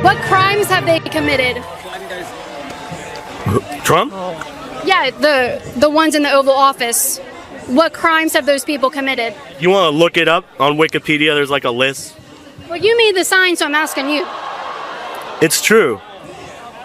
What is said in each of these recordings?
What crimes have they committed? Trump? Yeah, the ones in the Oval Office. What crimes have those people committed? You want to look it up on Wikipedia? There's like a list. Well, you made the sign, so I'm asking you. It's true.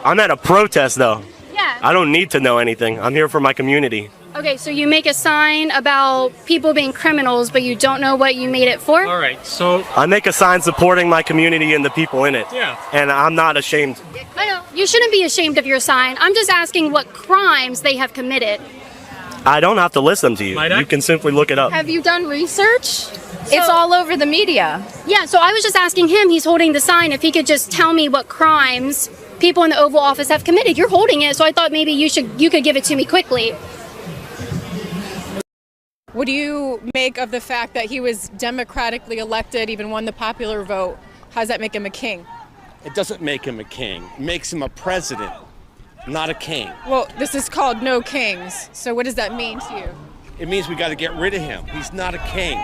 I'm at a protest, though. Yeah. I don't need to know anything. I'm here for my community. Okay, so you make a sign about people being criminals, but you don't know what you made it for? All right, so I make a sign supporting my community and the people in it. Yeah. And I'm not ashamed. I know. You shouldn't be ashamed of your sign. I'm just asking what crimes they have committed. I don't have to list them to you. Might I? You can simply look it up. Have you done research? It's all over the media. Yeah, so I was just asking him, he's holding the sign, if he could just tell me what crimes people in the Oval Office have committed. You're holding it, so I thought maybe you could give it to me quickly. What do you make of the fact that he was democratically elected, even won the popular vote? How does that make him a king? It doesn't make him a king. It makes him a president, not a king. Well, this is called No Kings. So what does that mean to you? It means we got to get rid of him. He's not a king.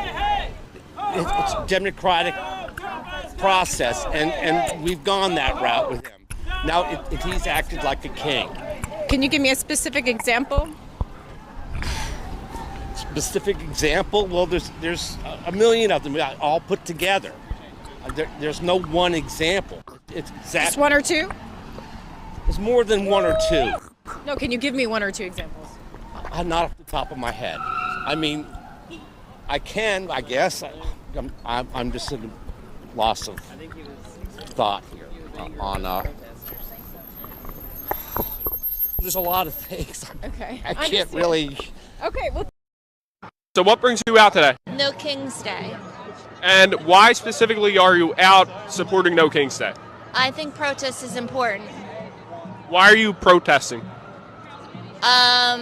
It's a democratic process, and we've gone that route with him. Now he's acted like a king. Can you give me a specific example? Specific example? Well, there's a million of them all put together. There's no one example. It's Just one or two? It's more than one or two. No, can you give me one or two examples? Not off the top of my head. I mean, I can, I guess. I'm just in a loss of thought here on there's a lot of things. Okay. I can't really. Okay, well. so what brings you out today? No King's Day. And why specifically are you out supporting No King's Day? I think protest is important. Why are you protesting? How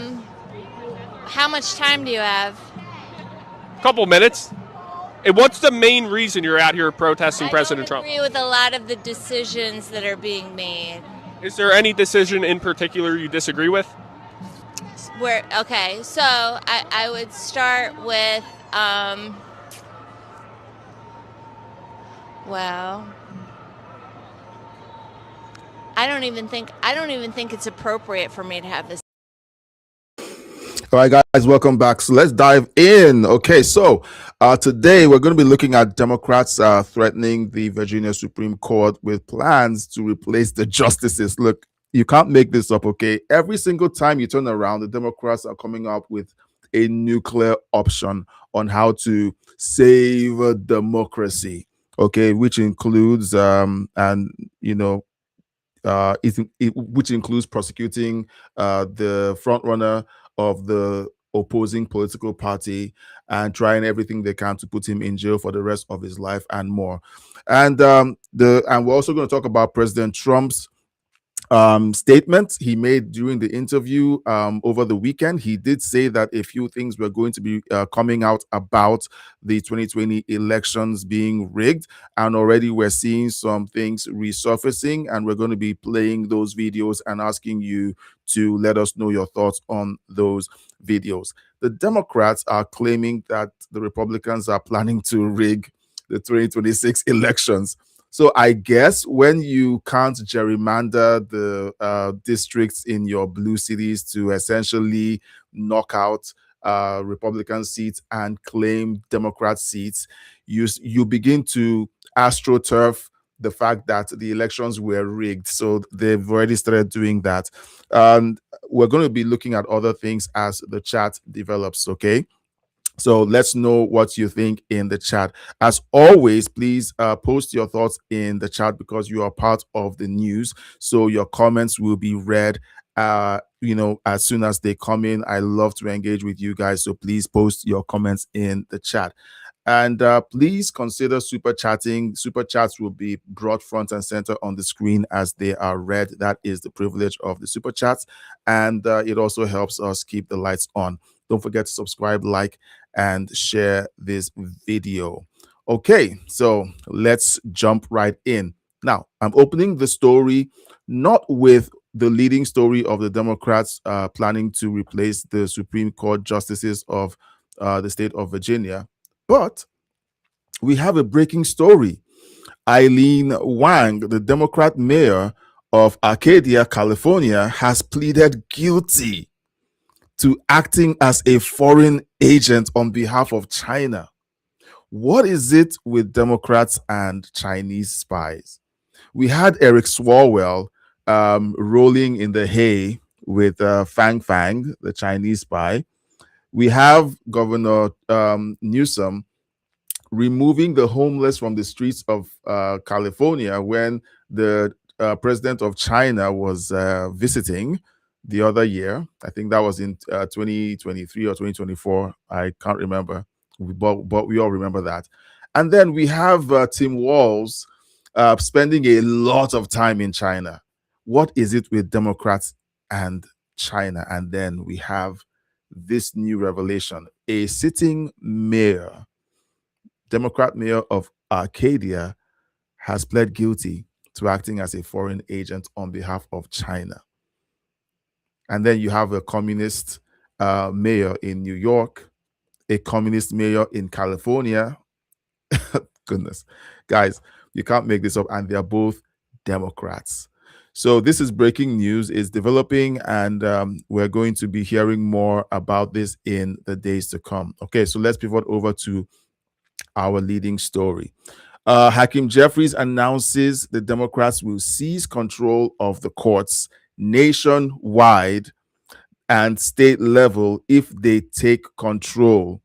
much time do you have? A couple minutes. And what's the main reason you're out here protesting President Trump? I don't agree with a lot of the decisions that are being made. Is there any decision in particular you disagree with? Okay, so I would start with, well, I don't even think it's appropriate for me to have this. All right, guys, welcome back. So let's dive in. Okay, so today we're going to be looking at Democrats threatening the Virginia Supreme Court with plans to replace the justices. Look, you can't make this up, okay? Every single time you turn around, the Democrats are coming up with a nuclear option on how to save democracy, okay, which includes, which includes prosecuting the frontrunner of the opposing political party and trying everything they can to put him in jail for the rest of his life and more. And we're also going to talk about President Trump's statement he made during the interview over the weekend. He did say that a few things were going to be coming out about the 2020 elections being rigged, and already we're seeing some things resurfacing, and we're going to be playing those videos and asking you to let us know your thoughts on those videos. The Democrats are claiming that the Republicans are planning to rig the 2026 elections. So I guess when you can't gerrymander the districts in your blue cities to essentially knock out Republican seats and claim Democrat seats, you begin to astroturf the fact that the elections were rigged. So they've already started doing that. And we're going to be looking at other things as the chat develops, okay? So let's know what you think in the chat. As always, please post your thoughts in the chat because you are part of the news. So your comments will be read, as soon as they come in. I love to engage with you guys. So please post your comments in the chat. And please consider super chatting. Super chats will be brought front and center on the screen as they are read. That is the privilege of the super chats. And it also helps us keep the lights on. Don't forget to subscribe, like, and share this video. Okay, so let's jump right in. Now, I'm opening the story not with the leading story of the Democrats planning to replace the Supreme Court justices of the state of Virginia, but we have a breaking story. Eileen Wang, the Democrat mayor of Arcadia, California, has pleaded guilty to acting as a foreign agent on behalf of China. What is it with Democrats and Chinese spies? We had Eric Swalwell rolling in the hay with Fang Fang, the Chinese spy. We have Governor Newsom removing the homeless from the streets of California when the president of China was visiting the other year. I think that was in 2023 or 2024. I can't remember, but we all remember that. And then we have Tim Walz spending a lot of time in China. What is it with Democrats and China? And then we have this new revelation. A sitting mayor, Democrat mayor of Arcadia, has pled guilty to acting as a foreign agent on behalf of China. And then you have a communist mayor in New York, a communist mayor in California. Goodness, guys, you can't make this up. And they're both Democrats. So this is breaking news, is developing, and we're going to be hearing more about this in the days to come. Okay, so let's pivot over to our leading story. Hakeem Jeffries announces the Democrats will seize control of the courts nationwide and state level if they take control.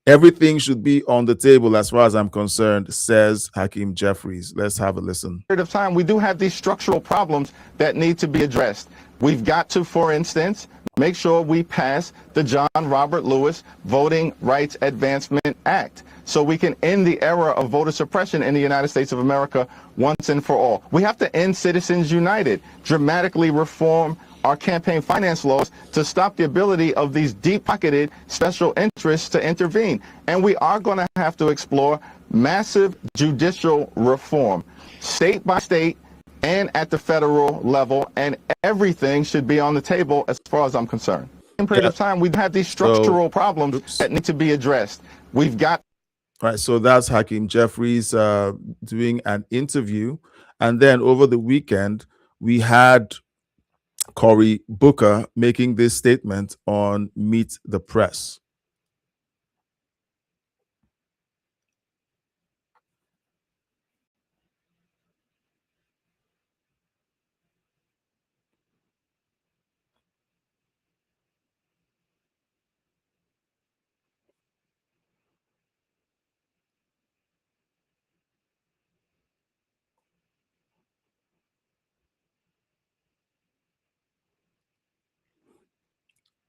Everything should be on the table as far as I'm concerned, says Hakeem Jeffries. Let's have a listen. Of time, we do have these structural problems that need to be addressed. We've got to, for instance, make sure we pass the John Robert Lewis Voting Rights Advancement Act so we can end the era of voter suppression in the United States of America once and for all. We have to end Citizens United, dramatically reform our campaign finance laws to stop the ability of these deep-pocketed special interests to intervene. And we are going to have to explore massive judicial reform, state by state and at the federal level, and everything should be on the table as far as I'm concerned. In a period of time, we have these structural problems that need to be addressed. We've got... All right, so that's Hakeem Jeffries doing an interview. And then over the weekend, we had Cory Booker making this statement on Meet the Press.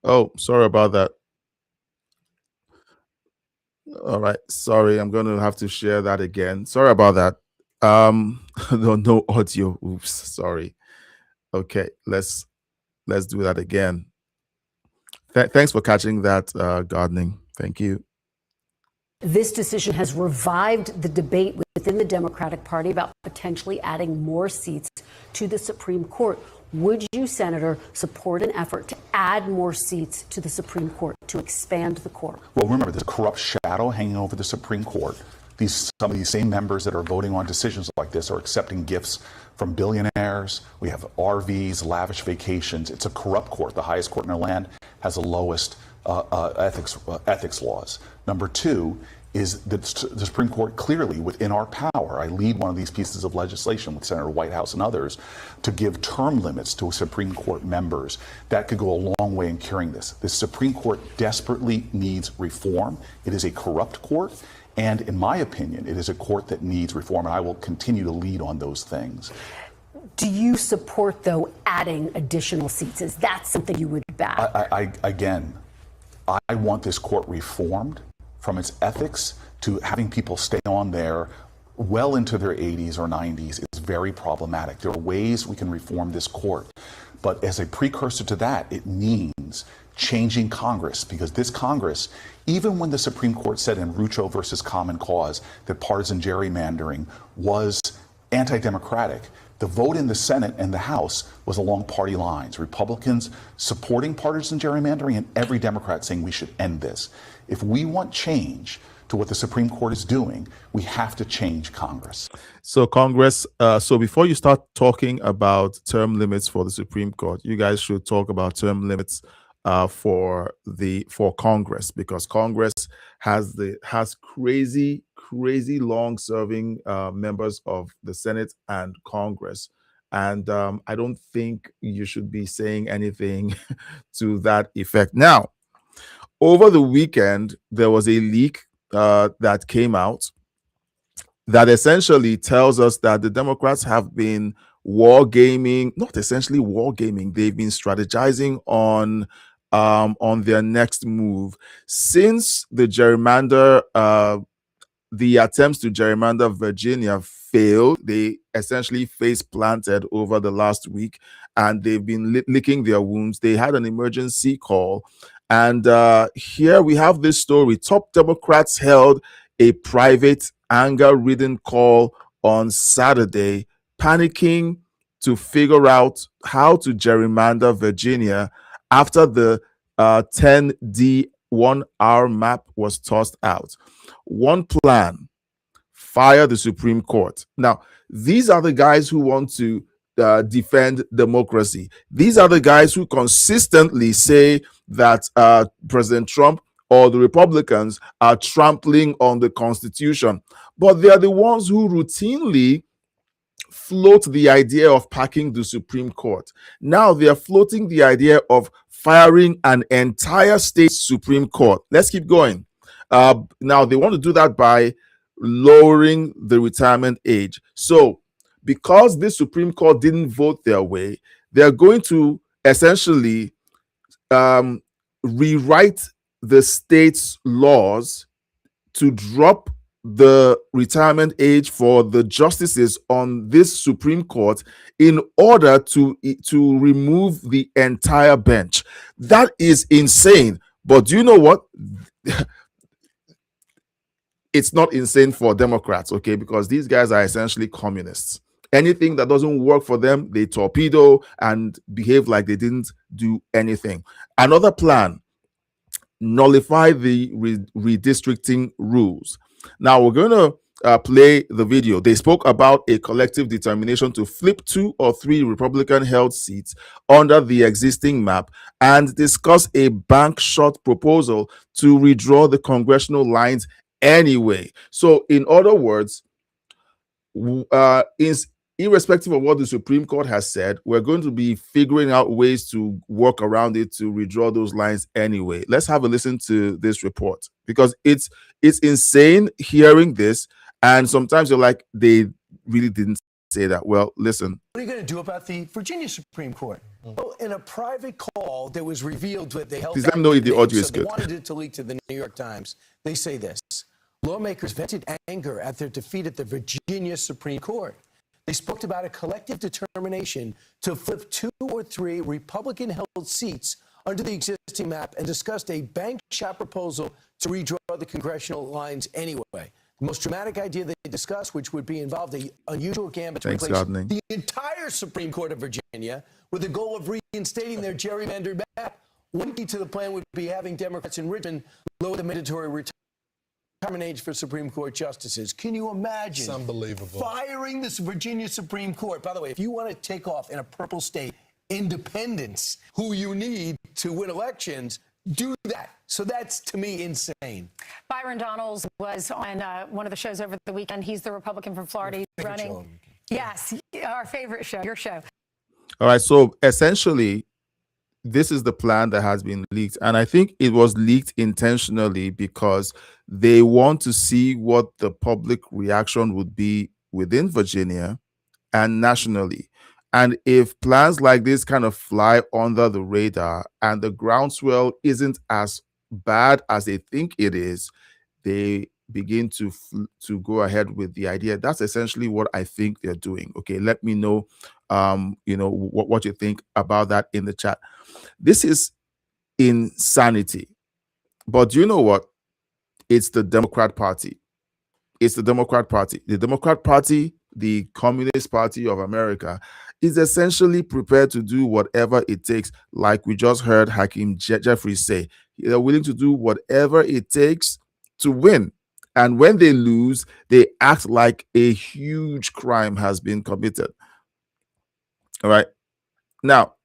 Oh, sorry about that. All right, sorry, I'm going to have to share that again. Sorry about that. No audio. Oops, sorry. Okay, let's do that again. Thanks for catching that, gardening. Thank you. This decision has revived the debate within the Democratic Party about potentially adding more seats to the Supreme Court. Would you, Senator, support an effort to add more seats to the Supreme Court, to expand the court? Well, remember, there's a corrupt shadow hanging over the Supreme Court. Some of these same members that are voting on decisions like this are accepting gifts from billionaires. We have RVs, lavish vacations. It's a corrupt court. The highest court in our land has the lowest ethics laws. Number two is that the Supreme Court clearly within our power. I lead one of these pieces of legislation with Senator Whitehouse and others to give term limits to Supreme Court members. That could go a long way in curing this. The Supreme Court desperately needs reform. It is a corrupt court. And in my opinion, it is a court that needs reform. And I will continue to lead on those things. Do you support, though, adding additional seats? Is that something you would back? Again, I want this court reformed from its ethics to having people stay on there well into their 80s or 90s is very problematic. There are ways we can reform this court. But as a precursor to that, it means changing Congress, because this Congress, even when the Supreme Court said in Rucho versus Common Cause that partisan gerrymandering was anti-democratic, the vote in the Senate and the House was along party lines. Republicans supporting partisan gerrymandering and every Democrat saying we should end this. If we want change to what the Supreme Court is doing, we have to change Congress. So Congress, so before you start talking about term limits for the Supreme Court, you guys should talk about term limits for Congress, because Congress has crazy long serving members of the Senate and Congress. And I don't think you should be saying anything to that effect. Now, over the weekend, there was a leak that came out that essentially tells us that the Democrats have been war gaming, not essentially war gaming, they've been strategizing on their next move since the attempts to gerrymander Virginia failed. They essentially face planted over the last week, and they've been licking their wounds. They had an emergency call, and here we have this story. Top Democrats held a private, anger-ridden call on Saturday, panicking to figure out how to gerrymander Virginia after the 10D 1-hour map was tossed out. One plan: fire the Supreme Court. Now, these are the guys who want to defend democracy. These are the guys who consistently say that President Trump or the Republicans are trampling on the Constitution. But they are the ones who routinely float the idea of packing the Supreme Court. Now they are floating the idea of firing an entire state Supreme Court. Let's keep going. Now they want to do that by lowering the retirement age. So because this Supreme Court didn't vote their way, they're going to essentially rewrite the state's laws to drop the retirement age for the justices on this Supreme Court in order to remove the entire bench. That is insane. But do you know what? It's not insane for Democrats, okay? Because these guys are essentially communists. Anything that doesn't work for them, they torpedo and behave like they didn't do anything. Another plan: nullify the redistricting rules. Now we're going to play the video. They spoke about a collective determination to flip 2 or 3 Republican-held seats under the existing map and discuss a bank shot proposal to redraw the congressional lines anyway. So in other words, irrespective of what the Supreme Court has said, we're going to be figuring out ways to work around it to redraw those lines anyway. Let's have a listen to this report, because it's insane hearing this, and sometimes you're like, they really didn't say that. Well, listen. What are you going to do about the Virginia Supreme Court? Well, in a private call that was revealed that they held, please let me know if the audio is they good. wanted it to leak to the New York Times. They say this: lawmakers vented anger at their defeat at the Virginia Supreme Court. They spoke about a collective determination to flip 2 or 3 Republican-held seats under the existing map and discussed a bank shot proposal to redraw the congressional lines anyway. The most dramatic idea they discussed, which would be involved an unusual gambit to replace the entire Supreme Court of Virginia with the goal of reinstating their gerrymandered map. One key to the plan would be having Democrats in Richmond lower the mandatory retirement age for Supreme Court justices. Can you imagine? It's unbelievable. Firing this Virginia Supreme Court. By the way, if you want to take off in a purple state, independents, who you need to win elections, do that. So that's, to me, insane. Byron Donalds was on one of the shows over the weekend. He's the Republican from Florida. He's running. Yes, our favorite show, your show. All right. So essentially, this is the plan that has been leaked. And I think it was leaked intentionally because they want to see what the public reaction would be within Virginia and nationally. And if plans like this kind of fly under the radar and the groundswell isn't as bad as they think it is, they begin to go ahead with the idea. That's essentially what I think they're doing. Okay, let me know what you think about that in the chat. This is insanity. But do you know what? It's the Democrat Party. It's the Democrat Party. The Democrat Party, the Communist Party of America, is essentially prepared to do whatever it takes. Like we just heard Hakeem Jeffries say, they're willing to do whatever it takes to win. And when they lose, they act like a huge crime has been committed. All right. Now,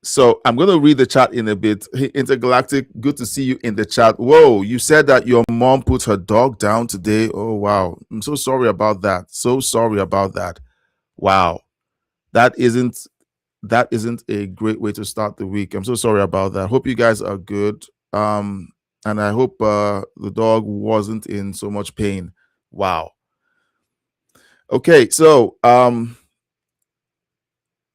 so I'm going to read the chat in a bit. Hey, Intergalactic, good to see you in the chat. Whoa, you said that your mom put her dog down today. Oh, wow. I'm so sorry about that. So sorry about that. Wow. That isn't a great way to start the week. I'm so sorry about that. Hope you guys are good. And I hope the dog wasn't in so much pain. Wow. Okay, so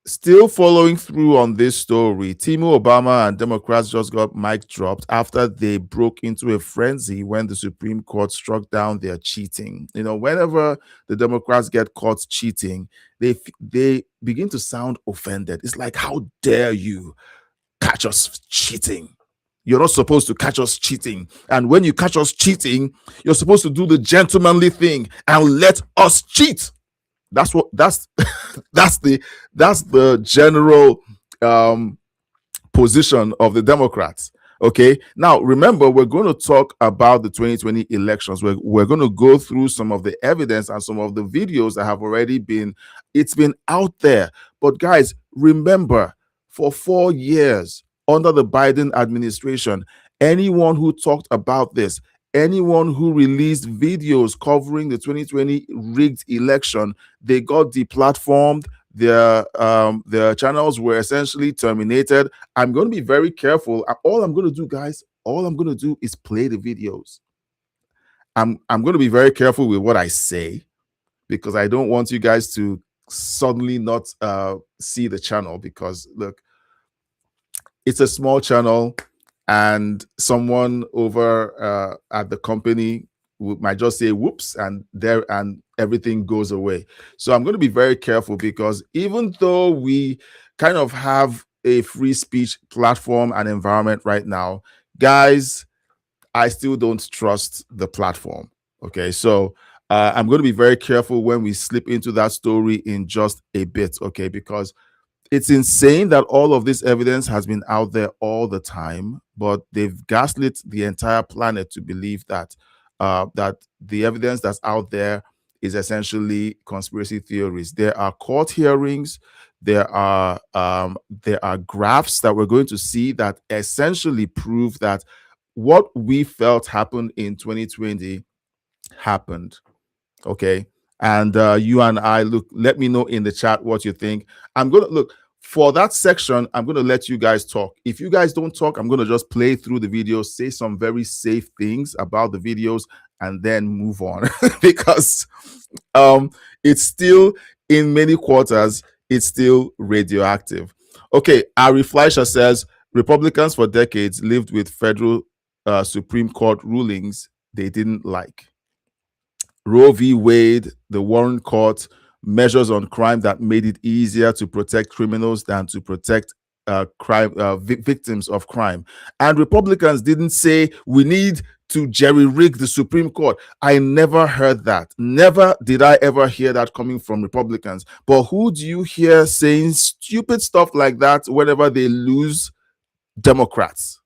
still following through on this story, Timo Obama and Democrats just got mic dropped after they broke into a frenzy when the Supreme Court struck down their cheating. You know, whenever the Democrats get caught cheating, they begin to sound offended. It's like, how dare you catch us cheating? You're not supposed to catch us cheating. And when you catch us cheating, you're supposed to do the gentlemanly thing and let us cheat. That's the general position of the Democrats. Okay, now remember, we're going to talk about the 2020 elections. We're going to go through some of the evidence and some of the videos that have already been out there. But guys, remember, for 4 years under the Biden administration, anyone who talked about this, anyone who released videos covering the 2020 rigged election, they got deplatformed. Their channels were essentially terminated. I'm going to be very careful. All I'm going to do, guys, is play the videos. I'm going to be very careful with what I say, because I don't want you guys to suddenly not see the channel, because look, it's a small channel, and someone over at the company might just say whoops, and everything goes away. So I'm going to be very careful, because even though we kind of have a free speech platform and environment right now, guys, I still don't trust the platform. Okay, so I'm going to be very careful when we slip into that story in just a bit. Okay, because it's insane that all of this evidence has been out there all the time, but they've gaslit the entire planet to believe that that the evidence that's out there is essentially conspiracy theories. There are court hearings, there are graphs that we're going to see that essentially prove that what we felt happened in 2020 happened. Okay. And you and I, look, let me know in the chat what you think. I'm going to look for that section. I'm going to let you guys talk. If you guys don't talk, I'm going to just play through the videos, say some very safe things about the videos, and then move on because it's still, in many quarters, it's still radioactive. Okay. Ari Fleischer says Republicans for decades lived with federal Supreme Court rulings they didn't like. Roe v. Wade, the Warren Court, measures on crime that made it easier to protect criminals than to protect victims of crime. And Republicans didn't say we need to jerry-rig the Supreme Court. I never heard that. Never did I ever hear that coming from Republicans. But who do you hear saying stupid stuff like that whenever they lose? Democrats.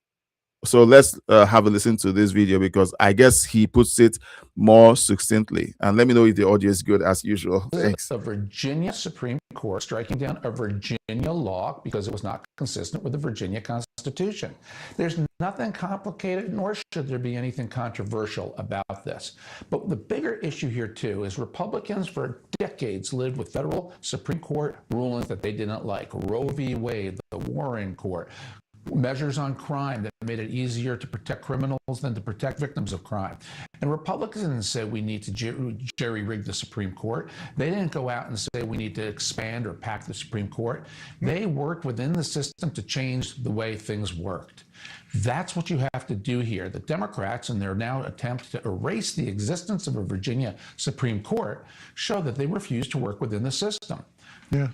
So let's have a listen to this video, because I guess he puts it more succinctly. And let me know if the audio is good as usual. Thanks. The Virginia Supreme Court striking down a Virginia law because it was not consistent with the Virginia Constitution. There's nothing complicated, nor should there be anything controversial about this. But the bigger issue here, too, is Republicans for decades lived with federal Supreme Court rulings that they didn't like. Roe v. Wade, the Warren Court, measures on crime that made it easier to protect criminals than to protect victims of crime. And Republicans said we need to jerry-rig the Supreme Court. They didn't go out and say we need to expand or pack the Supreme Court. They worked within the system to change the way things worked. That's what you have to do here. The Democrats, in their now attempt to erase the existence of a Virginia Supreme Court, show that they refuse to work within the system. Yeah.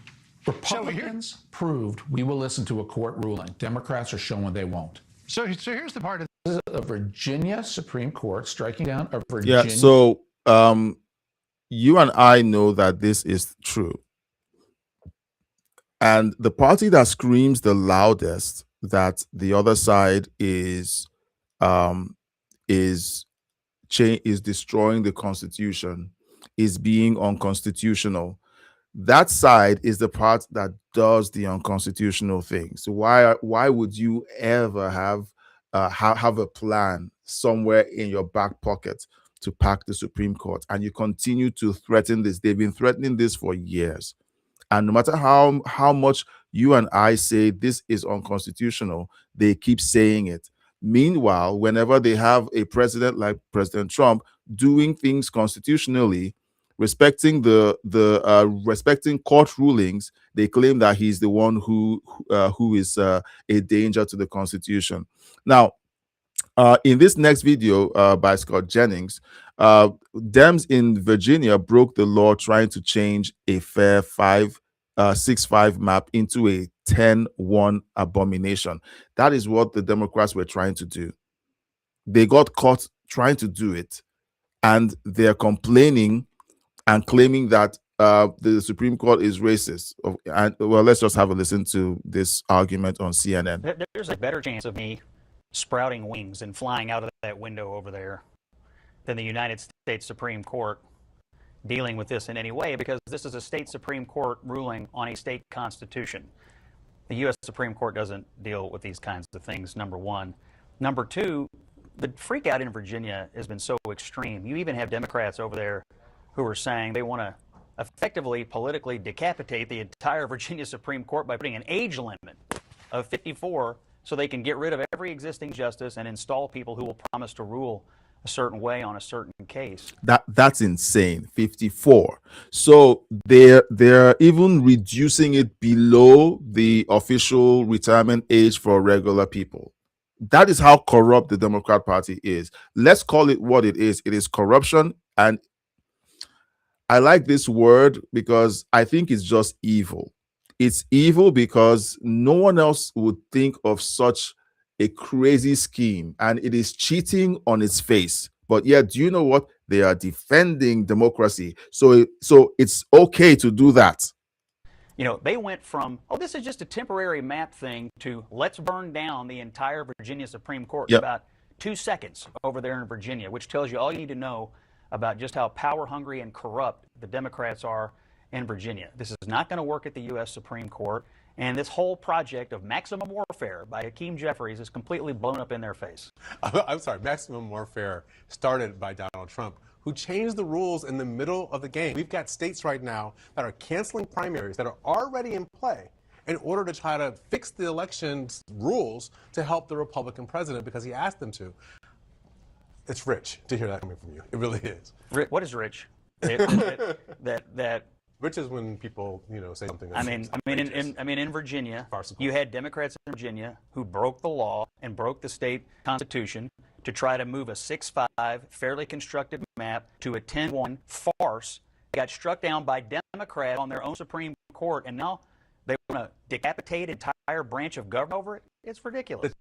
Republicans proved we will listen to a court ruling. Democrats are showing they won't. So here's the part of this is a Virginia Supreme Court striking down a Virginia. Yeah, so you and I know that this is true. And the party that screams the loudest that the other side is um, is is destroying the Constitution, is being unconstitutional. That side is the part that does the unconstitutional thing. So why would you ever have a plan somewhere in your back pocket to pack the Supreme Court, and you continue to threaten this? They've been threatening this for years, and no matter how much you and I say this is unconstitutional, they keep saying it. Meanwhile, whenever they have a president like President Trump doing things constitutionally, respecting respecting court rulings, they claim that he's the one who is a danger to the Constitution. Now, in this next video by Scott Jennings, Dems in Virginia broke the law trying to change a fair 6-5 map into a 10-1 abomination. That is what the Democrats were trying to do. They got caught trying to do it, and they're complaining and claiming that the Supreme Court is racist. And well, let's just have a listen to this argument on CNN. There's a better chance of me sprouting wings and flying out of that window over there than the United States Supreme Court dealing with this in any way, because this is a state Supreme Court ruling on a state constitution. The U.S. Supreme Court doesn't deal with these kinds of things, number one. Number two, the freak out in Virginia has been so extreme. You even have Democrats over there who are saying they want to effectively politically decapitate the entire Virginia Supreme Court by putting an age limit of 54 so they can get rid of every existing justice and install people who will promise to rule a certain way on a certain case. That's insane. 54. So they're even reducing it below the official retirement age for regular people. That is how corrupt the Democrat Party is. Let's call it what it is. It is corruption. And I like this word because I think it's just evil. It's evil because no one else would think of such a crazy scheme, and it is cheating on its face. But yet, do you know what? They are defending democracy. So it's okay to do that. You know, they went from, oh, this is just a temporary map thing, to let's burn down the entire Virginia Supreme Court in about 2 seconds over there in Virginia, which tells you all you need to know about just how power hungry and corrupt the Democrats are in Virginia. This is not going to work at the U.S. Supreme Court. And this whole project of maximum warfare by Hakeem Jeffries is completely blown up in their face. I'm sorry, maximum warfare started by Donald Trump, who changed the rules in the middle of the game. We've got states right now that are canceling primaries that are already in play in order to try to fix the elections rules to help the Republican president because he asked them to. It's rich to hear that coming from you. It really is. What is rich? Rich is when people, say something. In Virginia, you had Democrats in Virginia who broke the law and broke the state constitution to try to move a 6-5 fairly constructed map to a 10-1 farce. They got struck down by Democrats on their own Supreme Court, and now they want to decapitate an entire branch of government over it. It's ridiculous.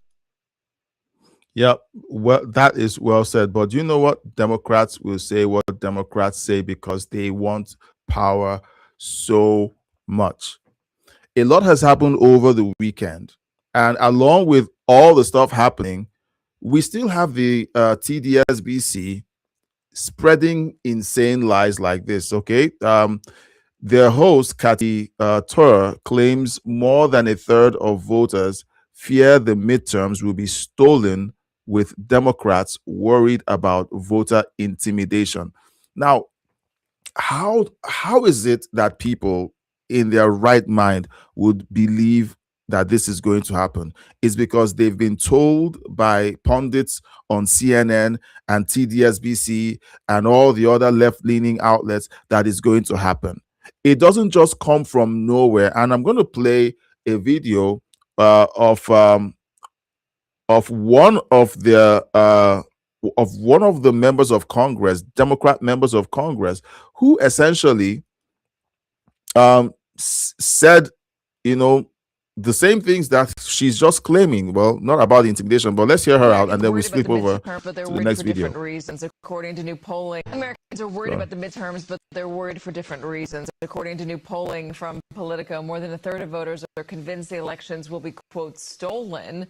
Yeah, well, that is well said. But you know what? Democrats will say what Democrats say because they want power so much. A lot has happened over the weekend, and along with all the stuff happening, we still have the TDSBC spreading insane lies like this. Okay, their host Kathy Tur claims more than a third of voters fear the midterms will be stolen, with Democrats worried about voter intimidation. Now, how is it that people in their right mind would believe that this is going to happen? It's because they've been told by pundits on CNN and TDSBC and all the other left-leaning outlets that it's going to happen. It doesn't just come from nowhere. And I'm going to play a video of one of the members of Congress, Democrat members of Congress, who essentially said, the same things that she's just claiming. Well, not about the intimidation, but let's hear her out, and then we'll flip over but they're to the worried next for video. different reasons. According to new polling, Americans are worried about the midterms, but they're worried for different reasons. According to new polling from Politico, more than a third of voters are convinced the elections will be, quote, stolen.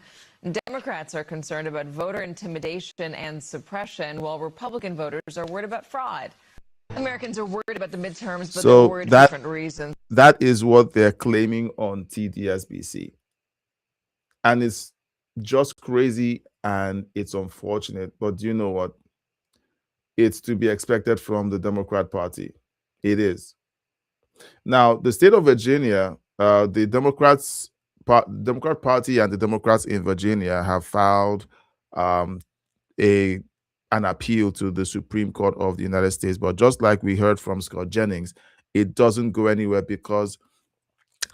Democrats are concerned about voter intimidation and suppression, while Republican voters are worried about fraud. Americans are worried about the midterms, but they're worried for different reasons. That is what they're claiming on TDSBC. And it's just crazy and it's unfortunate. But do you know what? It's to be expected from the Democrat Party. It is. Now, the state of Virginia, the Democrat Party and the Democrats in Virginia have filed an appeal to the Supreme Court of the United States. But just like we heard from Scott Jennings, it doesn't go anywhere because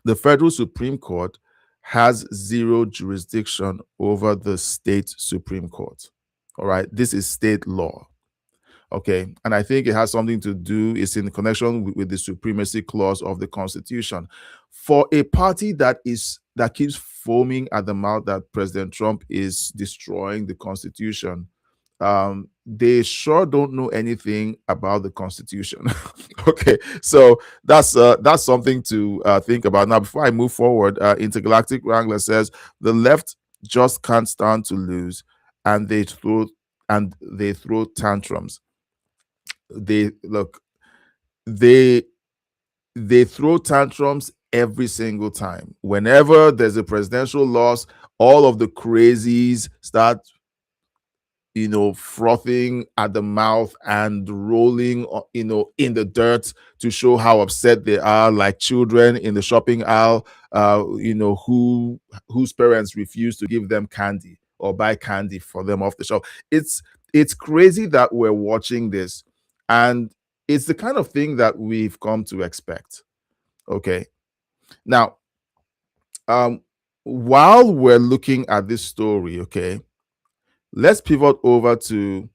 the federal Supreme Court has zero jurisdiction over the state Supreme Court. All right. This is state law. Okay. And I think it has something to do, it's in connection with the supremacy clause of the Constitution. For a party that keeps foaming at the mouth that President Trump is destroying the Constitution, they sure don't know anything about the Constitution. Okay, so that's something to think about. Now, before I move forward, Intergalactic Wrangler says the left just can't stand to lose, and they throw tantrums. They throw tantrums every single time. Whenever there's a presidential loss, all of the crazies start frothing at the mouth and rolling, in the dirt to show how upset they are, like children in the shopping aisle, whose parents refuse to give them candy or buy candy for them off the shelf. It's crazy that we're watching this, and it's the kind of thing that we've come to expect. Okay. Now, while we're looking at this story, okay, let's pivot over to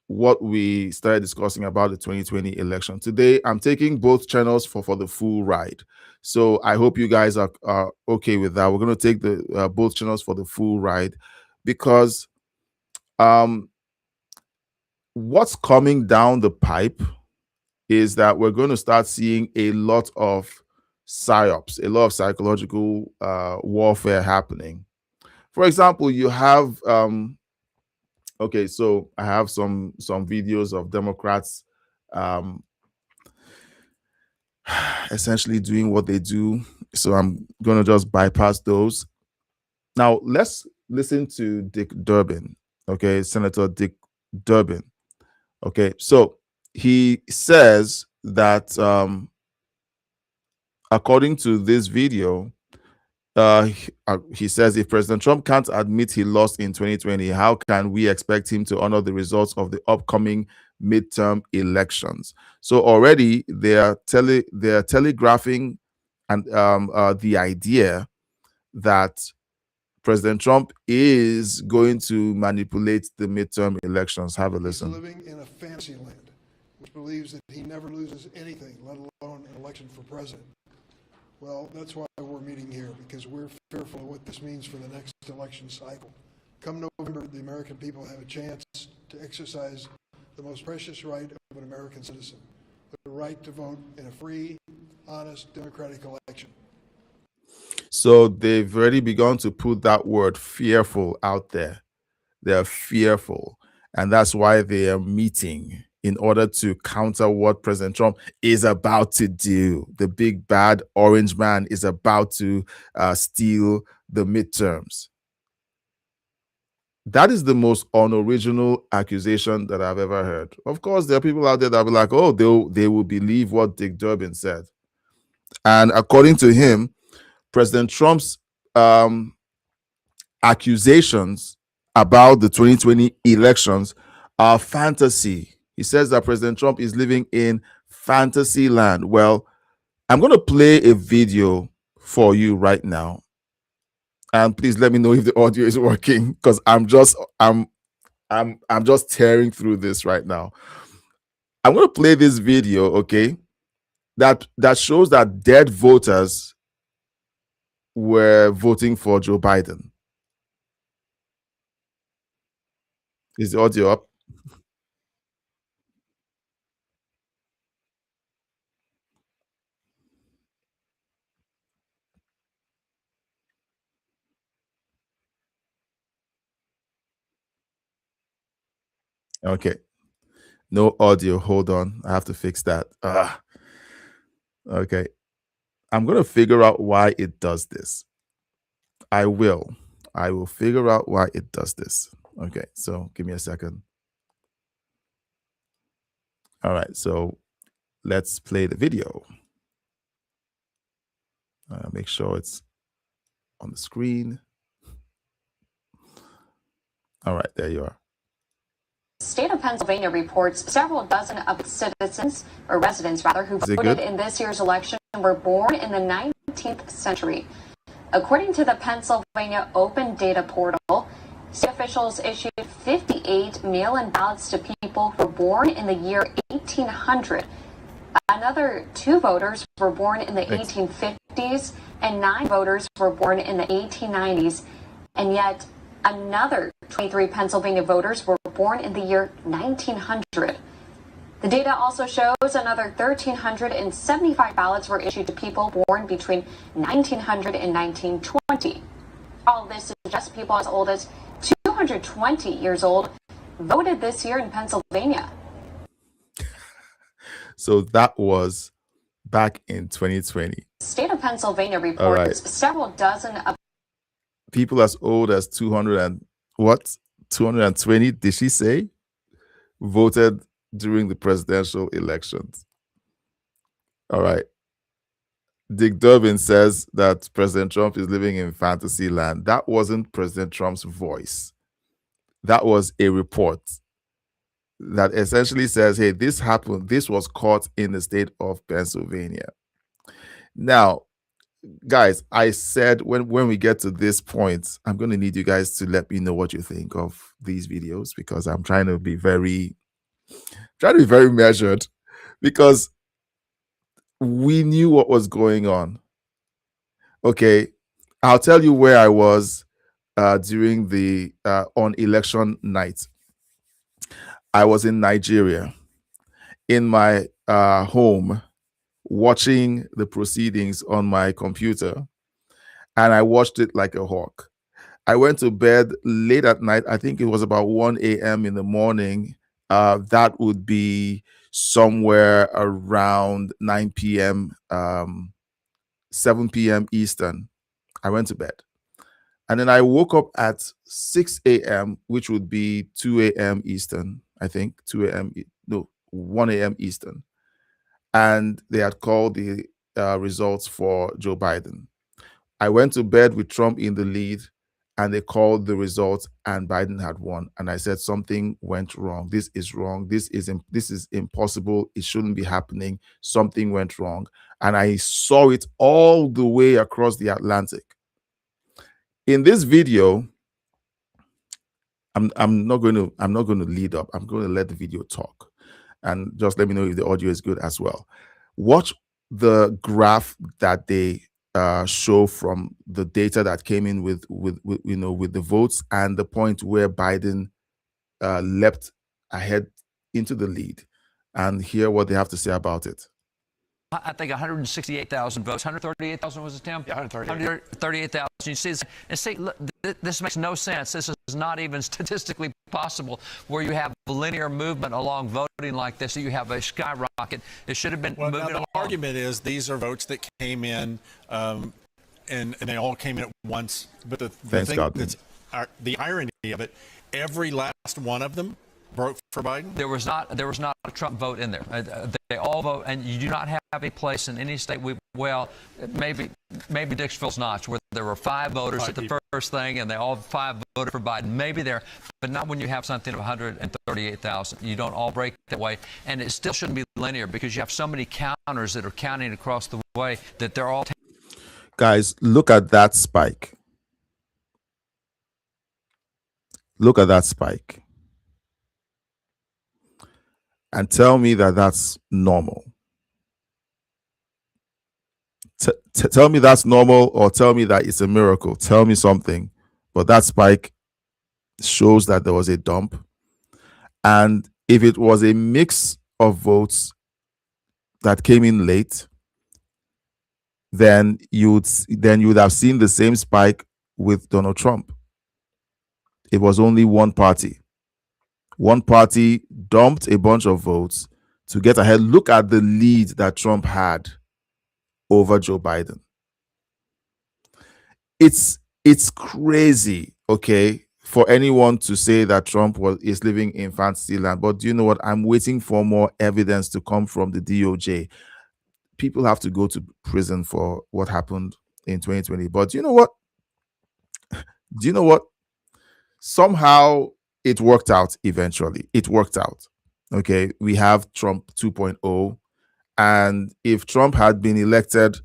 what we started discussing about the 2020 election. Today, I'm taking both channels for the full ride. So I hope you guys are okay with that. We're going to take the both channels for the full ride because what's coming down the pipe is that we're going to start seeing a lot of psyops, a lot of psychological warfare happening. For example, you have okay, so I have some videos of Democrats essentially doing what they do. So I'm going to just bypass those. Now, let's listen to Dick Durbin, okay, Senator Dick Durbin. Okay, so he says that according to this video, he says if President Trump can't admit he lost in 2020, how can we expect him to honor the results of the upcoming midterm elections? So already they are telegraphing and the idea that President Trump is going to manipulate the midterm elections. Have a listen. He's living in a fantasy land, which believes that he never loses anything, let alone an election for president. Well, that's why we're meeting here, because we're fearful of what this means for the next election cycle. Come November, the American people have a chance to exercise the most precious right of an American citizen, the right to vote in a free, honest, democratic election. So they've already begun to put that word fearful out there. They're fearful. And that's why they are meeting in order to counter what President Trump is about to do. The big bad orange man is about to steal the midterms. That is the most unoriginal accusation that I've ever heard. Of course, there are people out there that will be like, oh, they will believe what Dick Durbin said. And according to him, President Trump's accusations about the 2020 elections are fantasy. He says that President Trump is living in fantasy land. Well, I'm going to play a video for you right now. And please let me know if the audio is working, because I'm just tearing through this right now. I'm going to play this video, okay, that shows that dead voters were voting for Joe Biden. Is the audio up? Okay. No audio. Hold on. I have to fix that. Okay. I'm going to figure out why it does this. I will figure out why it does this. Okay. So give me a second. All right. So let's play the video. Make sure it's on the screen. All right. There you are. State of Pennsylvania reports several dozen of its citizens, or residents rather, who voted in this year's election were born in the 19th century. According to the Pennsylvania Open Data Portal, state officials issued 58 mail-in ballots to people who were born in the year 1800. Another 2 voters were born in the 1850s, and 9 voters were born in the 1890s, and yet another 23 Pennsylvania voters were born in the year 1900. The data also shows another 1,375 ballots were issued to people born between 1900 and 1920. All this suggests people as old as 220 years old voted this year in Pennsylvania. So that was back in 2020. State of Pennsylvania reports several dozen of people as old as 220, did she say, voted during the presidential elections. All right. Dick Durbin says that President Trump is living in fantasy land. That wasn't President Trump's voice. That was a report that essentially says, hey, this happened. This was caught in the state of Pennsylvania. Now, guys, I said when we get to this point, I'm going to need you guys to let me know what you think of these videos, because I'm trying to be very measured, because we knew what was going on. Okay, I'll tell you where I was during the on election night. I was in Nigeria, in my home, watching the proceedings on my computer, and I watched it like a hawk. I went to bed late at night. I think it was about 1 a.m. in the morning. That would be somewhere around 9 p.m., 7 p.m. Eastern. I went to bed. And then I woke up at 6 a.m., which would be 2 a.m. Eastern, I think, 1 a.m. Eastern. And they had called the results for Joe Biden. I went to bed with Trump in the lead, and they called the results, and Biden had won. And I said, something went wrong. This is wrong. This is impossible. It shouldn't be happening. Something went wrong. And I saw it all the way across the Atlantic. In this video, I'm not going to lead up. I'm going to let the video talk, and just let me know if the audio is good as well. Watch the graph that they show from the data that came in with the votes, and the point where Biden leapt ahead into the lead, and hear what they have to say about it. I think 168,000 votes. 138,000 was it, Tim? Yeah, 138,000. You see, and see, look, this makes no sense. This is not even statistically possible where you have linear movement along voting like this. So you have a skyrocket. It should have been moving now the along. argument is these are votes that came in, and they all came in at once. But the the irony of it, every last one of them broke for Biden. There was not a Trump vote in there. They all vote, and you do not have a place in any state. Maybe Dixville's Notch, where there were 5 voters at the first thing, and they all 5 voted for Biden. Maybe there, but not when you have something of 138,000. You don't all break that way, and it still shouldn't be linear because you have so many counters that are counting across the way that they're all. Guys, look at that spike. Look at that spike. And tell me that that's normal. Tell me that's normal, or tell me that it's a miracle. Tell me something. But that spike shows that there was a dump. And if it was a mix of votes that came in late, then you would have seen the same spike with Donald Trump. It was only one party. One party dumped a bunch of votes to get ahead. Look at the lead that Trump had over Joe Biden. It's crazy, okay, for anyone to say that Trump is living in fantasy land. But do you know what? I'm waiting for more evidence to come from the DOJ. People have to go to prison for what happened in 2020. But do you know what? Do you know what? Somehow it worked out eventually. It worked out. Okay, we have Trump 2.0. And if Trump had been elected